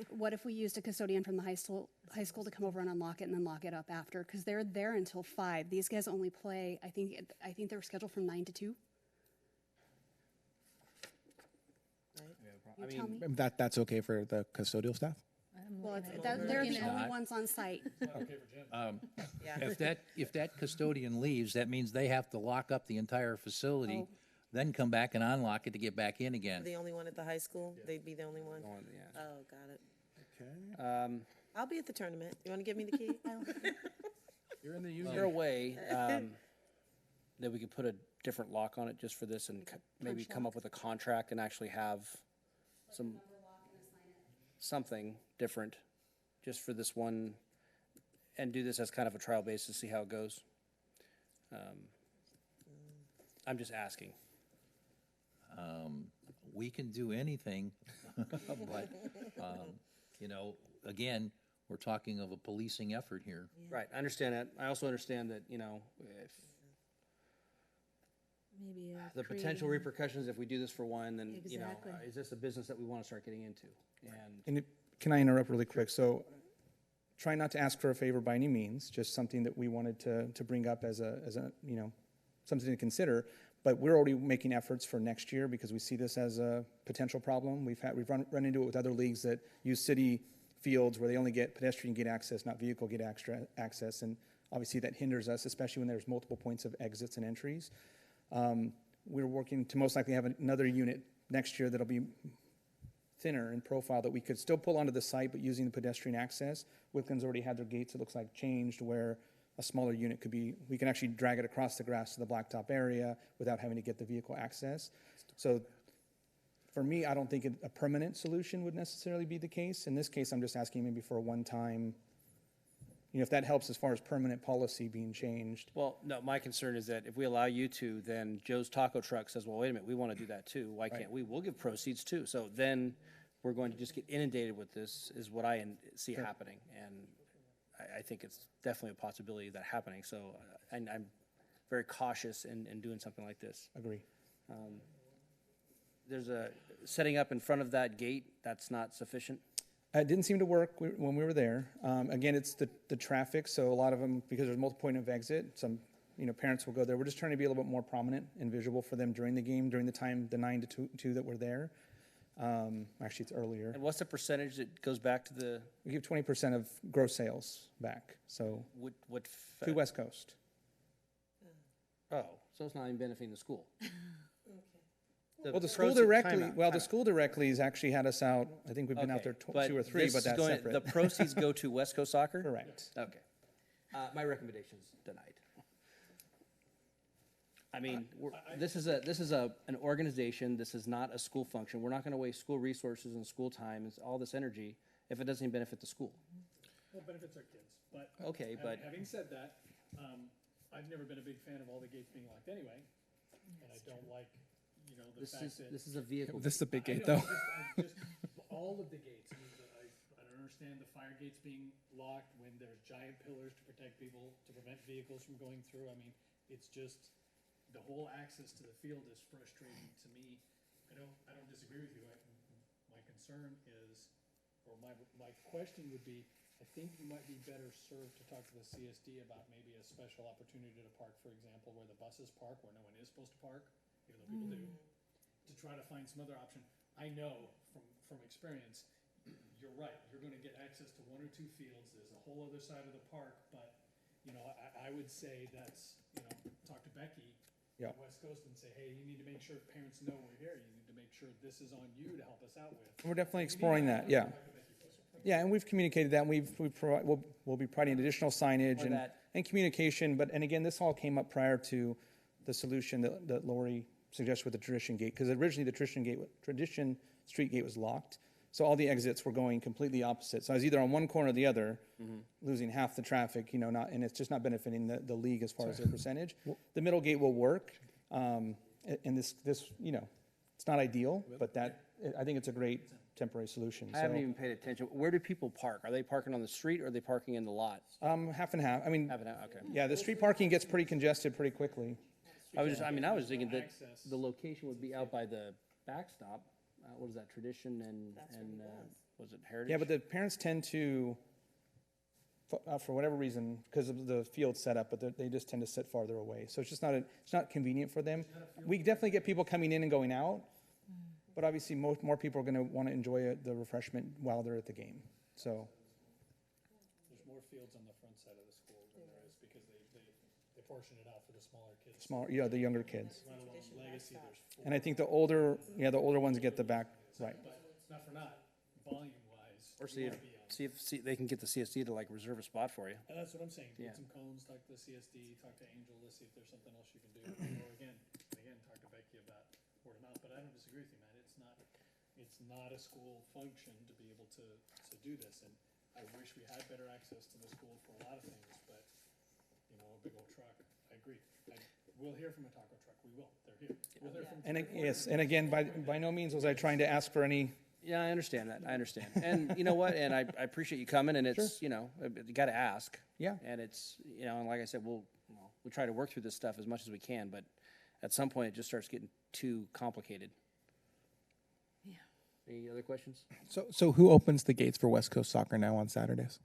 what if we used a custodian from the high school to come over and unlock it and then lock it up after? Because they're there until 5. These guys only play, I think they're scheduled from 9 to 2. You tell me. That's okay for the custodial staff? Well, they're the only ones on site. If that custodian leaves, that means they have to lock up the entire facility, Oh. then come back and unlock it to get back in again. The only one at the high school? They'd be the only one? Yeah. Oh, got it. I'll be at the tournament. You want to give me the key? You're in the Is there a way that we could put a different lock on it just for this and maybe come up with a contract and actually have something different just for this one and do this as kind of a trial basis, see how it goes? I'm just asking. We can do anything, but, again, we're talking of a policing effort here. Right, I understand that. I also understand that, if maybe a the potential creating- repercussions if we do this for one, then, you know, Exactly. is this a business that we want to start getting into? And can I interrupt really quick? So try not to ask for a favor by any means, just something that we wanted to bring up as a, you know, something to consider. But we're already making efforts for next year because we see this as a potential problem. We've run into it with other leagues that use city fields where they only get pedestrian gate access, not vehicle gate access. And obviously that hinders us, especially when there's multiple points of exits and entries. We're working to most likely have another unit next year that'll be thinner in profile that we could still pull onto the site, but using the pedestrian access. Wickland's already had their gates, it looks like, changed where a smaller unit could be, we can actually drag it across the grass to the blacktop area without having to get the vehicle access. So for me, I don't think a permanent solution would necessarily be the case. In this case, I'm just asking maybe for a one-time, you know, if that helps as far as permanent policy being changed. Well, no, my concern is that if we allow you to, then Joe's Taco Truck says, well, wait a minute, we want to do that too. Why can't we? We'll give proceeds too. So then we're going to just get inundated with this, is what I see happening. And I think it's definitely a possibility of that happening. So I'm very cautious in doing something like this. Agree. There's a setting up in front of that gate, that's not sufficient. It didn't seem to work when we were there. Again, it's the traffic, so a lot of them, because there's multiple point of exit, some, you know, parents will go there. We're just trying to be a little bit more prominent and visible for them during the game, during the time, the 9 to 2 that we're there. Actually, it's earlier. And what's the percentage that goes back to the, We give 20% of gross sales back, so to West Coast. Oh, so it's not even benefiting the school. Well, the school directly, the school directly has actually had us out, I think we've been out there 2 or 3, but that's separate. The proceeds go to West Coast Soccer? Correct. Okay. My recommendation's denied. I mean, this is an organization, this is not a school function. We're not gonna waste school resources and school time and all this energy if it doesn't even benefit the school. Well, it benefits our kids, but. Okay, but- Having said that, I've never been a big fan of all the gates being locked anyway, and I don't like, you know, the fact that. This is a vehicle. This is a big I gate, know, though. just all of the gates. I mean, I don't understand the fire gates being locked when there's giant pillars to protect people, to prevent vehicles from going through. I mean, it's just, the whole access to the field is frustrating to me. I don't disagree with you. My concern is, or my question would be, I think you might be better served to talk to the CSD about maybe a special opportunity to park, for example, where the buses park, where no one is supposed to park, even though people do, to try to find some other option. I know from experience, you're right, you're gonna get access to 1 or 2 fields, there's a whole other side of the park, but, you know, I would say that's, you know, talk to Becky Yeah. at West Coast and say, hey, you need to make sure parents know we're here, you need to make sure this is on you to help us out with. We're definitely exploring that, yeah. Yeah, and we've communicated that, and we'll be providing additional signage and communication, and again, this all came up prior to the solution that Lori suggested with the tradition gate, because originally the tradition street gate was locked, so all the exits were going completely opposite. So I was either on one corner or the other, losing half the traffic, you know, and it's just not benefiting the league as far as their percentage. The middle gate will work, and this, you know, it's not ideal, but I think it's a great temporary solution. I haven't even paid attention. Where do people park? Are they parking on the street or are they parking in the lot? Half and half. I mean, Half and half, okay. yeah, the street parking gets pretty congested pretty quickly. I was thinking that the location would be out by the backstop. What is that, Tradition and was it Heritage? Yeah, but the parents tend to, for whatever reason, because of the field setup, but they just tend to sit farther away. So it's just not convenient for them. We definitely get people coming in and going out, but obviously more people are going to want to enjoy the refreshment while they're at the game. So There's more fields on the front side of the school than there is because they portion it out for the smaller kids. the younger kids. Right along Legacy, there's 4. And I think the older ones get the back, right. But it's not for not, volume-wise. Or you wanna be on. see if they can get the CSD to like reserve a spot for you. And that's what I'm saying, Yeah. get some cones, talk to the CSD, talk to Angel, let's see if there's something else you can do. Or again, talk to Becky about word of mouth, but I don't disagree with you, Matt, it's not a school function to be able to do this. And I wish we had better access to the school for a lot of things, but, you know, a big old truck, I agree. We'll hear from a taco truck, we will, they're here. We'll hear from. Yes, and again, by no means was I trying to ask for any. Yeah, I understand that. I understand. And you know what? And I appreciate you coming, and it's, you know, you got to ask. Yeah. And it's, you know, and like I said, we'll try to work through this stuff as much as we can, but at some point, it just starts getting too complicated. Yeah. Any other questions? So who opens the gates for West Coast Soccer now on Saturdays?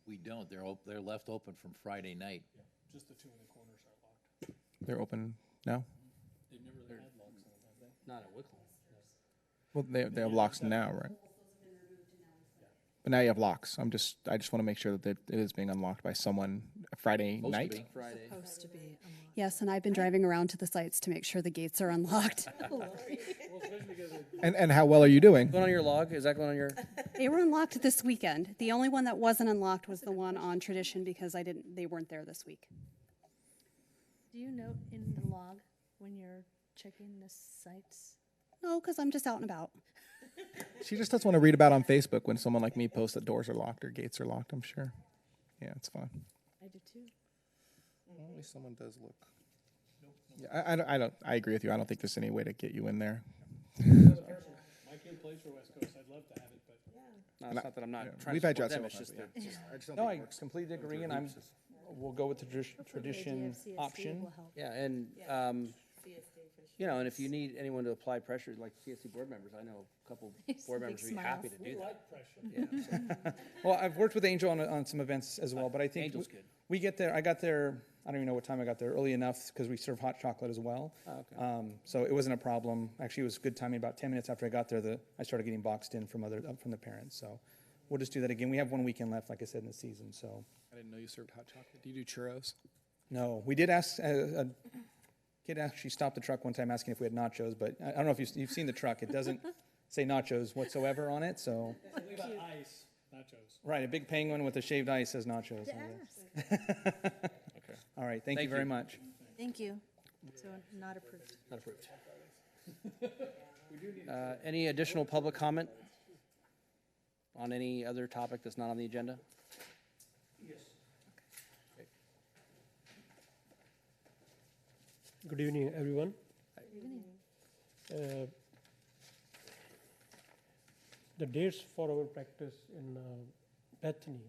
We don't, they're left open from Friday night. Just the two in the corners are locked. They're open now? They've never really had locks on them, have they? Not at Wicklow. Well, they have locks now, right? But now you have locks. I just want to make sure that it is being unlocked by someone Friday Supposed to night. be Friday. Supposed to be unlocked. Yes, and I've been driving around to the sites to make sure the gates are unlocked. Well, especially because And how well are you doing? Going on your log? Is that going on your? They were unlocked this weekend. The only one that wasn't unlocked was the one on Tradition because they weren't there this week. Do you note in the log when you're checking the sites? No, because I'm just out and about. She just doesn't want to read about on Facebook when someone like me posts that doors are locked or gates are locked, I'm sure. Yeah, it's fun. I do too. Well, at least someone does look. Yeah, I agree with you. I don't think there's any way to get you in there. my kid plays for West Coast, I'd love to have it, but No, it's not that I'm not Yeah, trying we've to had support Jets them. several It's just times, that. yeah. I just don't No, think I it works. completely agree, and we'll go with the tradition The idea of CSD option. will help. Yeah, and, you know, and if you need anyone to apply pressure, like CSC board members, I know a couple board members would be happy to do that. like pressure. Yeah, so Well, I've worked with Angel on some events as well, but I think Angel's good. we get there. I got there. I don't even know what time I got there. Early enough because we serve hot chocolate as well. Oh, okay. So it wasn't a problem. Actually, it was good timing. About 10 minutes after I got there, I started getting boxed in from the parents. So we'll just do that again. We have 1 weekend left, like I said, in the season. So I didn't know you served hot chocolate. Do you do churros? no, we did ask. A kid actually stopped the truck one time asking if we had nachos, but I don't know if you've seen the truck. It doesn't say nachos whatsoever on it. So Something about ice, nachos. right, a big penguin with a shaved ice says nachos. To on it. ask. All right, thank you Thank very you. much. Thank you. So not approved. Not approved. Any additional public comment on any other topic that's not on the agenda? Good evening, everyone. The dates for our practice in Bethany,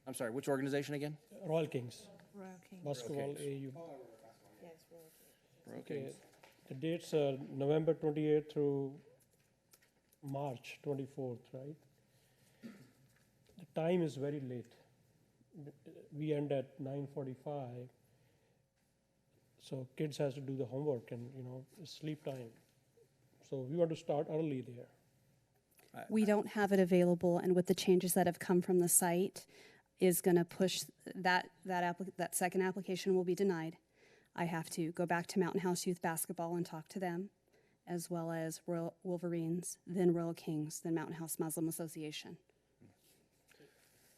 I'm sorry, which organization again? Royal Kings, Royal King. basketball Kings. AU. Yes, we're okay. Okay, the dates are November 28th through March 24th, right? The time is very late. We end at 9:45. So kids has to do the homework and, it's sleep time. So we want to start early there. We don't have it available, and with the changes that have come from the site, is going to push that second application will be denied. I have to go back to Mountain House Youth Basketball and talk to them, as well as Royal Wolverines, then Royal Kings, then Mountain House Muslim Association.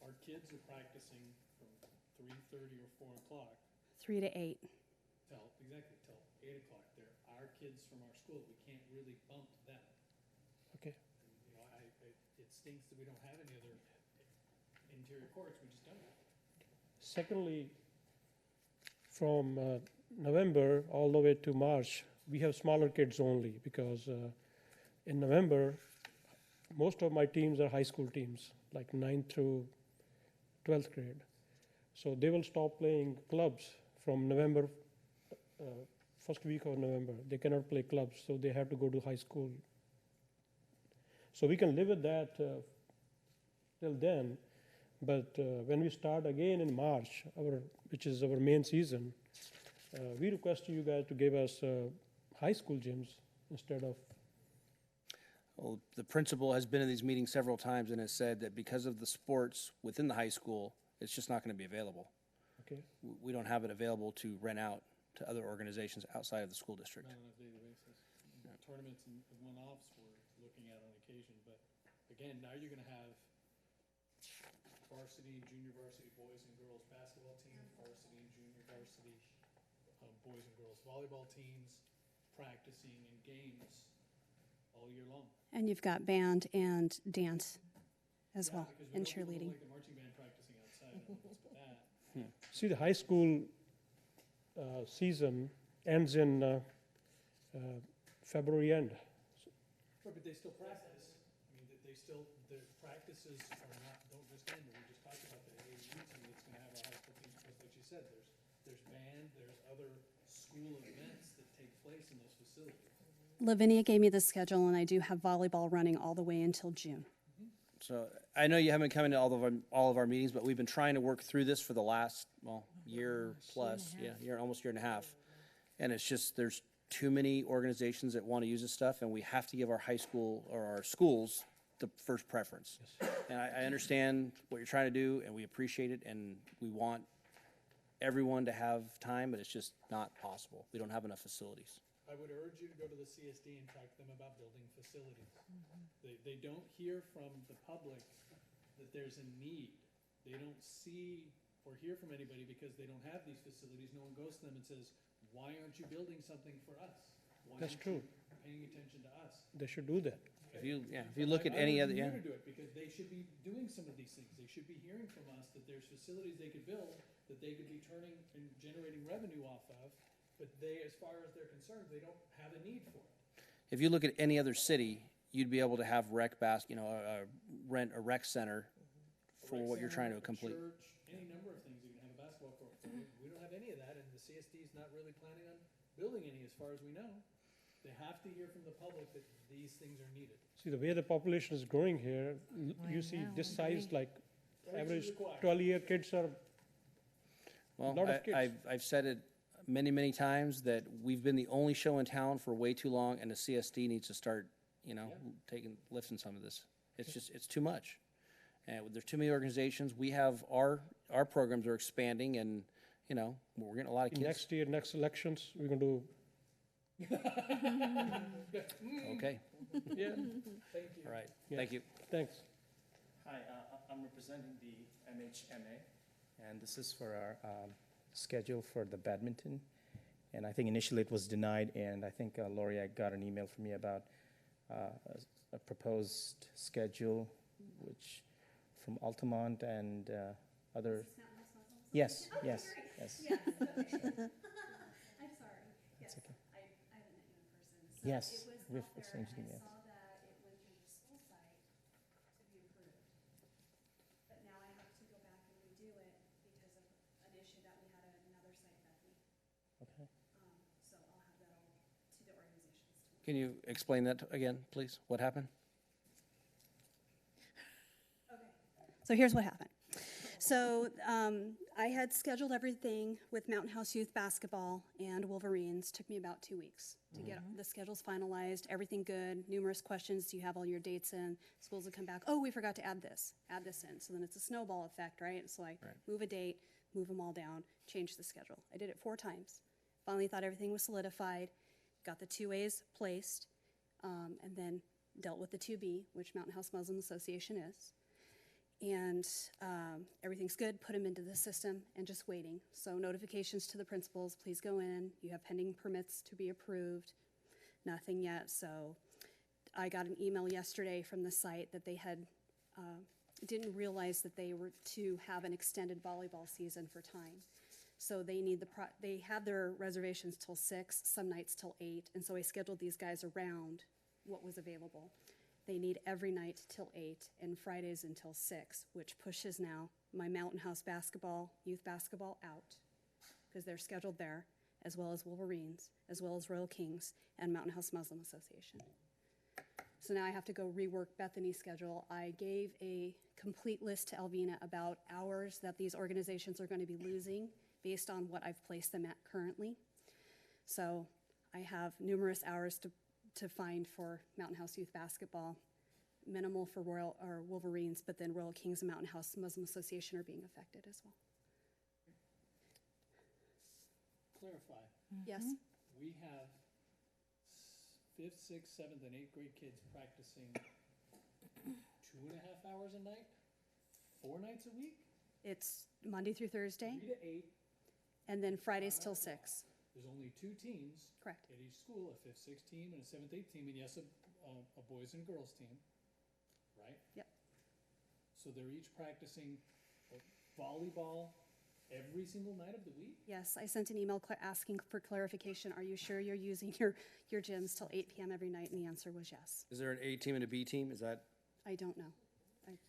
Our kids are practicing from 3:30 or 4 o'clock 3 to 8. till 8 o'clock. They're our kids from our school. We can't really bump them. Okay. It stinks that we don't have any other interior courts. We just don't. Secondly, from November all the way to March, we have smaller kids only because in November, most of my teams are high school teams, like 9th through 12th grade. So they will stop playing clubs from November, first week of November. They cannot play clubs, so they have to go to high school. So we can live with that till then, but when we start again in March, which is our main season, we request you guys to give us high school gyms instead of. Well, the principal has been in these meetings several times and has said that because of the sports within the high school, it's just not going to be available. Okay. We don't have it available to rent out to other organizations outside of the school district. Not on a daily basis. Tournaments and one-offs we're looking at on occasion, but again, now you're gonna have varsity and junior varsity boys and girls basketball teams, varsity and junior varsity boys and girls volleyball teams, practicing in games all year long. And you've got band and dance as well, Because we and know people don't cheerleading. like the marching band practicing outside. I don't know what's with that. See, the high school season ends in February end. But they still practice. I mean, their practices don't just end. We just talked about the AAU team that's gonna have a high school team, because like you said, there's band, there's other school events that take place in those facilities. Lavinia gave me the schedule, and I do have volleyball running all the way until June. So I know you haven't come into all of our meetings, but we've been trying to work through this for the last, well, year plus, almost year and a half. And it's just, there's too many organizations that want to use this stuff, and we have to give our high school or our schools the first preference. And I understand what you're trying to do, and we appreciate it, and we want everyone to have time, but it's just not possible. We don't have enough facilities. I would urge you to go to the CSD and talk to them about building facilities. They don't hear from the public that there's a need. They don't see or hear from anybody because they don't have these facilities. No one goes to them and says, why aren't you building something for us? Why That's aren't you true. paying attention to us? They should do that. If you look at any other, I urge you to do it because they should be doing some of these things. They should be hearing from us that there's facilities they could build that they could be turning and generating revenue off of. But they, as far as they're concerned, they don't have a need for it. if you look at any other city, you'd be able to have rent a rec center for what you're trying to complete. Church, any number of things. You can have a basketball court. We don't have any of that, and the CSD is not really planning on building any, as far as we know. They have to hear from the public that these things are needed. See, the way the population is growing here, you see this size, like average 12-year kids are, Well, lot of kids. I've said it many, many times that we've been the only show in town for way too long, and the CSD needs to start, lifting some of this. It's just, it's too much. And there's too many organizations. We have our programs are expanding, and, we're getting a lot of kids. next year, next elections, we're going to Okay, yeah, all right, Yeah. thank you. thanks. Hi, I'm representing the MHMA, and this is for our schedule for the badminton. And I think initially it was denied, and I think Lori, I got an email from you about a proposed schedule, which from Altamont and other. Yes, yes, yes. I'm sorry. That's okay. I haven't met you in person. Yes, we've exchanged emails. I saw that it went through the school site to be approved. But now I have to go back and redo it because of an issue that we had at another site that week. Okay. So I'll have that all to the organizations tomorrow. Can you explain that again, please? What happened? So here's what happened. So I had scheduled everything with Mountain House Youth Basketball and Wolverines. Took me about 2 weeks to get the schedules finalized, everything good, numerous questions. You have all your dates in. Schools would come back, oh, we forgot to add this in. So then it's a snowball effect, right? So I move a date, move them all down, change the schedule. I did it 4 times. Finally thought everything was solidified, got the 2As placed, and then dealt with the 2B, which Mountain House Muslim Association is. And everything's good, put them into the system, and just waiting. So notifications to the principals, please go in. You have pending permits to be approved. Nothing yet. So I got an email yesterday from the site that they had didn't realize that they were to have an extended volleyball season for time. So they need they had their reservations till 6, some nights till 8, and so I scheduled these guys around what was available. They need every night till 8 and Fridays until 6, which pushes now my Mountain House basketball, youth basketball out, because they're scheduled there, as well as Wolverines, as well as Royal Kings, and Mountain House Muslim Association. So now I have to go rework Bethany's schedule. I gave a complete list to Alvina about hours that these organizations are going to be losing based on what I've placed them at currently. So I have numerous hours to find for Mountain House Youth Basketball, minimal for Wolverines, but then Royal Kings and Mountain House Muslim Association are being affected as well. Clarify. Yes? We have 5th, 6th, 7th, and 8th grade kids practicing 2.5 hours a night, 4 nights a week? It's Monday through Thursday, 3 to 8. and then Fridays till 6. There's only 2 teams. Correct. At each school, a 5th, 6th team and a 7th, 8th team, and yes, a boys and girls team, right? Yep. So they're each practicing volleyball every single night of the week? Yes, I sent an email asking for clarification. Are you sure you're using your gyms till 8 p.m. every night? And the answer was yes. Is there an A team and a B team? Is that? I don't know. There's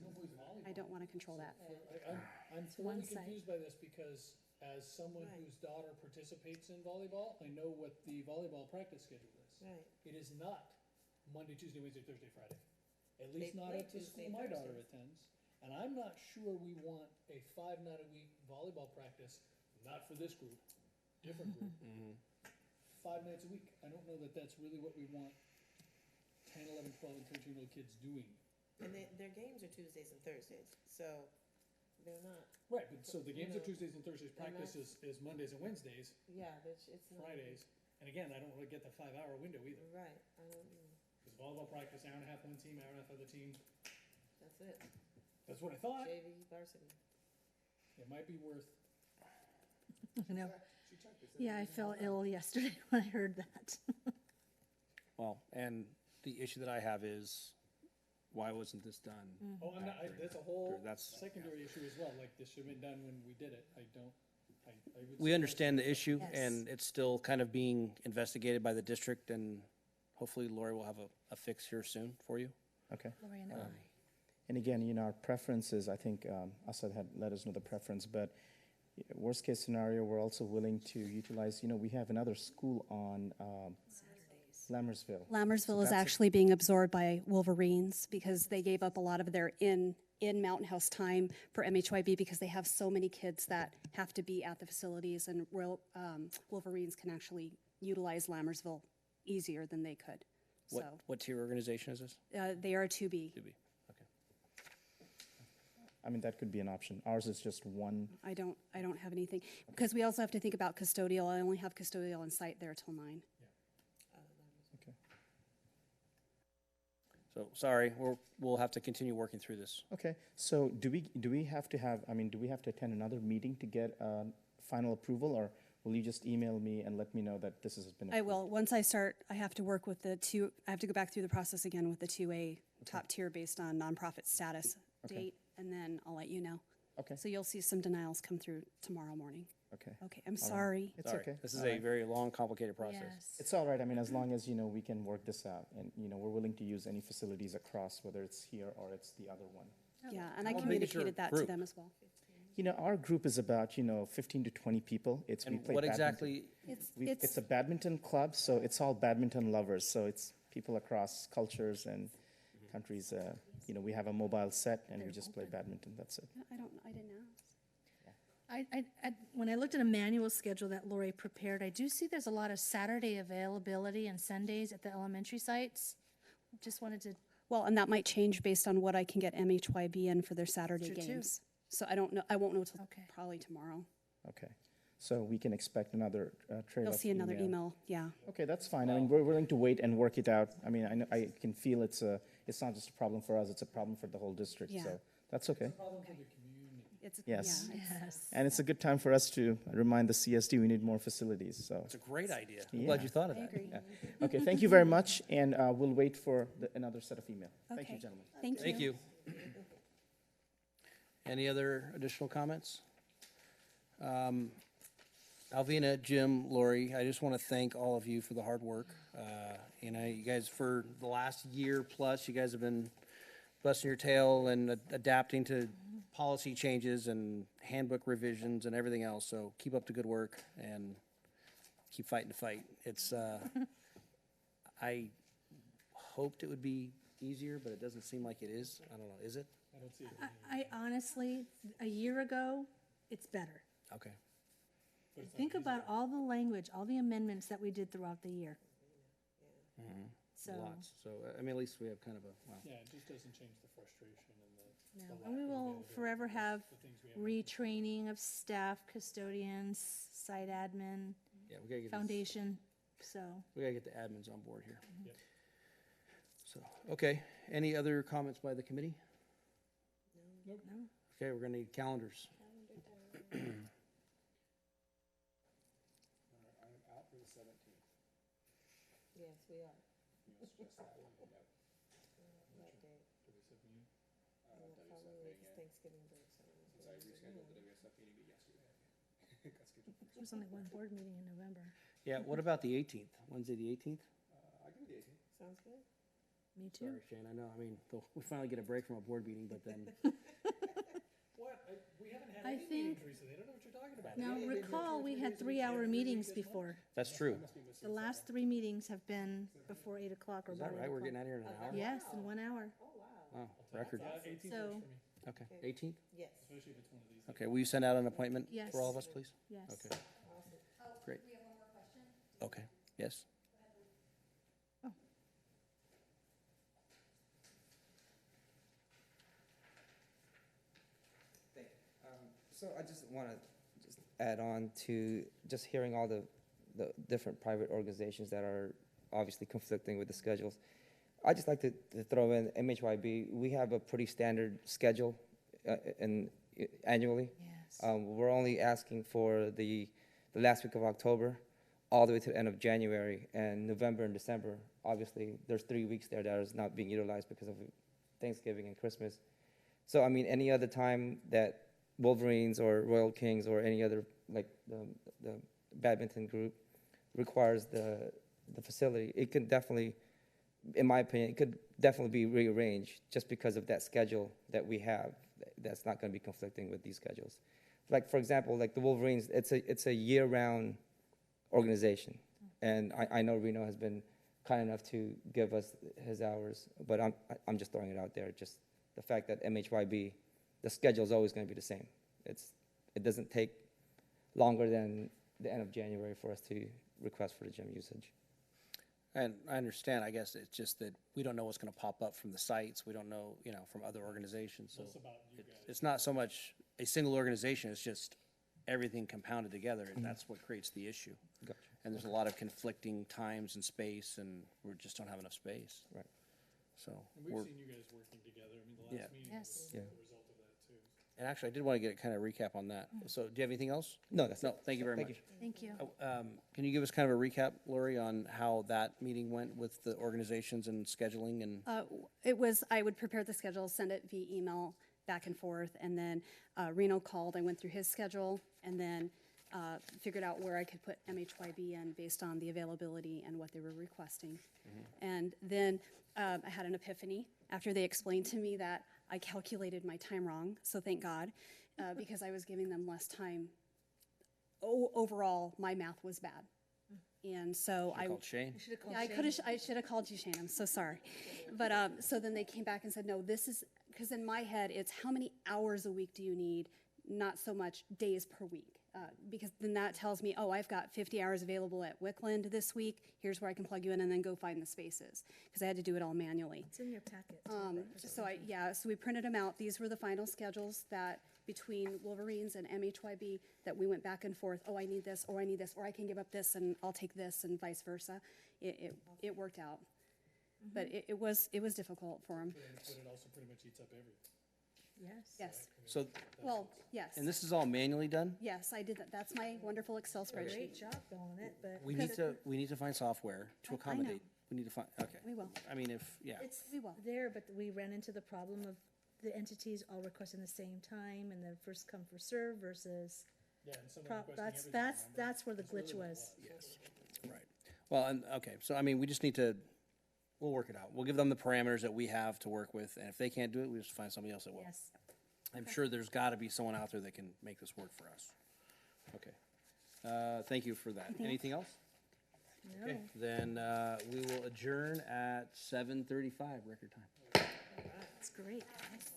no boys volleyball. I don't want to control that. I'm totally confused by this because as someone Right. whose daughter participates in volleyball, I know what the volleyball practice schedule is. Right. It is not Monday, Tuesday, Wednesday, Thursday, Friday. At They least not play at the Tuesday, school my daughter Thursdays. attends. And I'm not sure we want a 5-night-a-week volleyball practice, not for this group, different group. 5 nights a week. I don't know that that's really what we want 10, 11, 12, and 13-year-old kids doing. And their games are Tuesdays and Thursdays, so they're not, Right, but so the games are know, Tuesdays and Thursdays, practice is Mondays and Wednesdays, yeah, it's not. Fridays. And again, I don't really get the 5-hour window either. Right, I don't know, Because volleyball practice, hour and a half one team, hour and a half other team. that's it, That's what I thought. JV, varsity. It might be worth. I know. Yeah, I felt ill yesterday when I heard that. Well, and the issue that I have is, why wasn't this done? Oh, I'm not, that's a whole That's- secondary issue as well, like this should have been done when we did it. I would. We suggest- understand the issue, Yes. and it's still kind of being investigated by the district, and hopefully Lori will have a fix here soon for you. Okay. Lori and I. And again, our preferences, I think Asad had let us know the preference, but worst case scenario, we're also willing to utilize, we have another school on Lammersville. Lammersville is that's a- actually being absorbed by Wolverines because they gave up a lot of their in Mountain House time for MHYB because they have so many kids that have to be at the facilities, and Wolverines can actually utilize Lammersville easier than they could. So What tier organization is this? they are a 2B. 2B, okay. I mean, that could be an option. Ours is just one. I don't have anything because we also have to think about custodial. I only have custodial on site there till 9. Okay. So, sorry, we'll have to continue working through this. Okay, so do we have to attend another meeting to get final approval, or will you just email me and let me know that this has been approved? I will. Once I start, I have to work with I have to go back through the process again with the 2A top tier based on nonprofit status date, and then I'll let you know. Okay. So you'll see some denials come through tomorrow morning. Okay. Okay, I'm sorry. It's Sorry. okay. This is All a right. very long, complicated process. Yes. It's all right. I mean, as long as, we can work this out, and, we're willing to use any facilities across, whether it's here or it's the other one. Yeah, and I How big is your communicated that to group? them as well. Our group is about, 15 to 20 people. We And play what badminton. exactly, It's a badminton club, so it's all badminton lovers. So it's people across cultures and countries. We have a mobile set, and we just play badminton. That's it. I didn't know. When I looked at a manual schedule that Lori prepared, I do see there's a lot of Saturday availability and Sundays at the elementary sites. Just wanted to, Well, and that might change based on what I can get MHYB in for their Saturday True, too. games. So I don't know. I won't know till Okay. probably tomorrow. Okay. So we can expect another trail You'll of see another email. Yeah. Okay, that's fine. I mean, we're willing to wait and work it out. I mean, I can feel it's not just a problem for us, it's a problem for the whole district, Yeah. so that's okay. Problem for the community. It's Yes. Yeah, it's- yes. And it's a good time for us to remind the CSD we need more facilities, so. it's a great idea. I'm Yeah. glad you thought of I that. agree. Okay, thank you very much, and we'll wait for another set of email. Thank you, Okay. gentlemen. Thank you. Thank you. Any other additional comments? Alvina, Jim, Lori, I just want to thank all of you for the hard work. You guys, for the last year plus, you guys have been busting your tail and adapting to policy changes and handbook revisions and everything else. So keep up the good work and keep fighting the fight. It's, I hoped it would be easier, but it doesn't seem like it is. I don't know, is it? I don't see it. I honestly, a year ago, it's better. Okay. Think about all the language, all the amendments that we did throughout the year. So, Lots. So, I mean, at least we have kind of a, wow. Yeah, it just doesn't change the frustration and no, the and we lack of will availability. forever have The things we have. retraining of staff, custodians, site admin, Yeah, we gotta get this, foundation, so. we gotta get the admins on board here. Yep. So, okay, any other comments by the committee? No. Okay, we're gonna need calendars. I'm out for the 17th. Yes, we are. Just that one, yep. That day. WSFU. And the following week is Thanksgiving break, so. Because I rescheduled the WSF meeting yesterday. Got scheduled for There's only one board meeting in November. Yeah, what about the 18th? Wednesday, the 18th? I can do the 18th. Sounds good. Me too. Sorry, Shane, I know, I mean, we finally get a break from a board meeting, but then, What? We haven't had I any think- meetings recently. I don't know what you're talking Now, recall, we had 3-hour meetings before. That's true. The last 3 meetings have been before 8 o'clock or Is about that 8 right? We're o'clock. getting out of here in an hour? Yes, in 1 hour. Wow, record. 18th So- works for me, Okay, 18th? Yes. especially if it's one of these. Okay, will you send out an appointment Yes. for all of us, please? Yes. Okay, great. Okay, yes? So I just want to just add on to just hearing all the different private organizations that are obviously conflicting with the schedules. I just like to throw in MHYB. We have a pretty standard schedule annually. Yes. We're only asking for the last week of October all the way to the end of January, and November and December. Obviously, there's 3 weeks there that is not being utilized because of Thanksgiving and Christmas. So, I mean, any other time that Wolverines or Royal Kings or any other, like the badminton group, requires the facility, it could definitely, in my opinion, it could definitely be rearranged just because of that schedule that we have. That's not going to be conflicting with these schedules. Like, for example, like the Wolverines, it's a year-round organization, and I know Reno has been kind enough to give us his hours, but I'm just throwing it out there. Just the fact that MHYB, the schedule is always going to be the same. It doesn't take longer than the end of January for us to request for the gym usage. And I understand, I guess it's just that we don't know what's going to pop up from the sites. We don't know, from other organizations. So It's about you guys. it's not so much a single organization, it's just everything compounded together, and that's what creates the issue. Gotcha. And there's a lot of conflicting times and space, and we just don't have enough space. Right. So, And we've seen you guys working together. I mean, the Yeah. last meeting Yes. was Yeah. the result of that too. and actually, I did want to get kind of a recap on that. So, do you have anything else? No, that's No, it. thank you very Thank much. you. Thank you. Can you give us kind of a recap, Lori, on how that meeting went with the organizations and scheduling and? I would prepare the schedule, send it via email back and forth, and then Reno called, I went through his schedule, and then figured out where I could put MHYB in based on the availability and what they were requesting. And then I had an epiphany after they explained to me that I calculated my time wrong, so thank God, because I was giving them less time. Overall, my math was bad. And so I Called Shane? I should have called you, Shane. I'm so sorry. But so then they came back and said, no, this is, because in my head, it's how many hours a week do you need, not so much days per week. Because then that tells me, oh, I've got 50 hours available at Wickland this week. Here's where I can plug you in and then go find the spaces. Because I had to do it all manually. It's in your packet. So we printed them out. These were the final schedules that between Wolverines and MHYB that we went back and forth. Oh, I need this, or I need this, or I can give up this and I'll take this, and vice versa. It worked out, but it was difficult for them. But it also pretty much eats up everything. Yes. Yes. So, Well, yes. and this is all manually done? Yes, I did that. That's my wonderful Excel spreadsheet. Great job on it, but. We need to find software to I know. accommodate. We need to find, okay. We will. I mean, It's We will. there, but we ran into the problem of the entities all requesting the same time and the first come, first serve versus, Yeah, and someone requesting everything. that's where the glitch was. yes, right. Well, and, okay, so I mean, we just need to, we'll work it out. We'll give them the parameters that we have to work with, and if they can't do it, we just find somebody else that will. Yes. I'm sure there's got to be someone out there that can make this work for us. Okay. Thank you for that. Anything else? No. Okay, then we will adjourn at 7:35, record time. That's great, guys.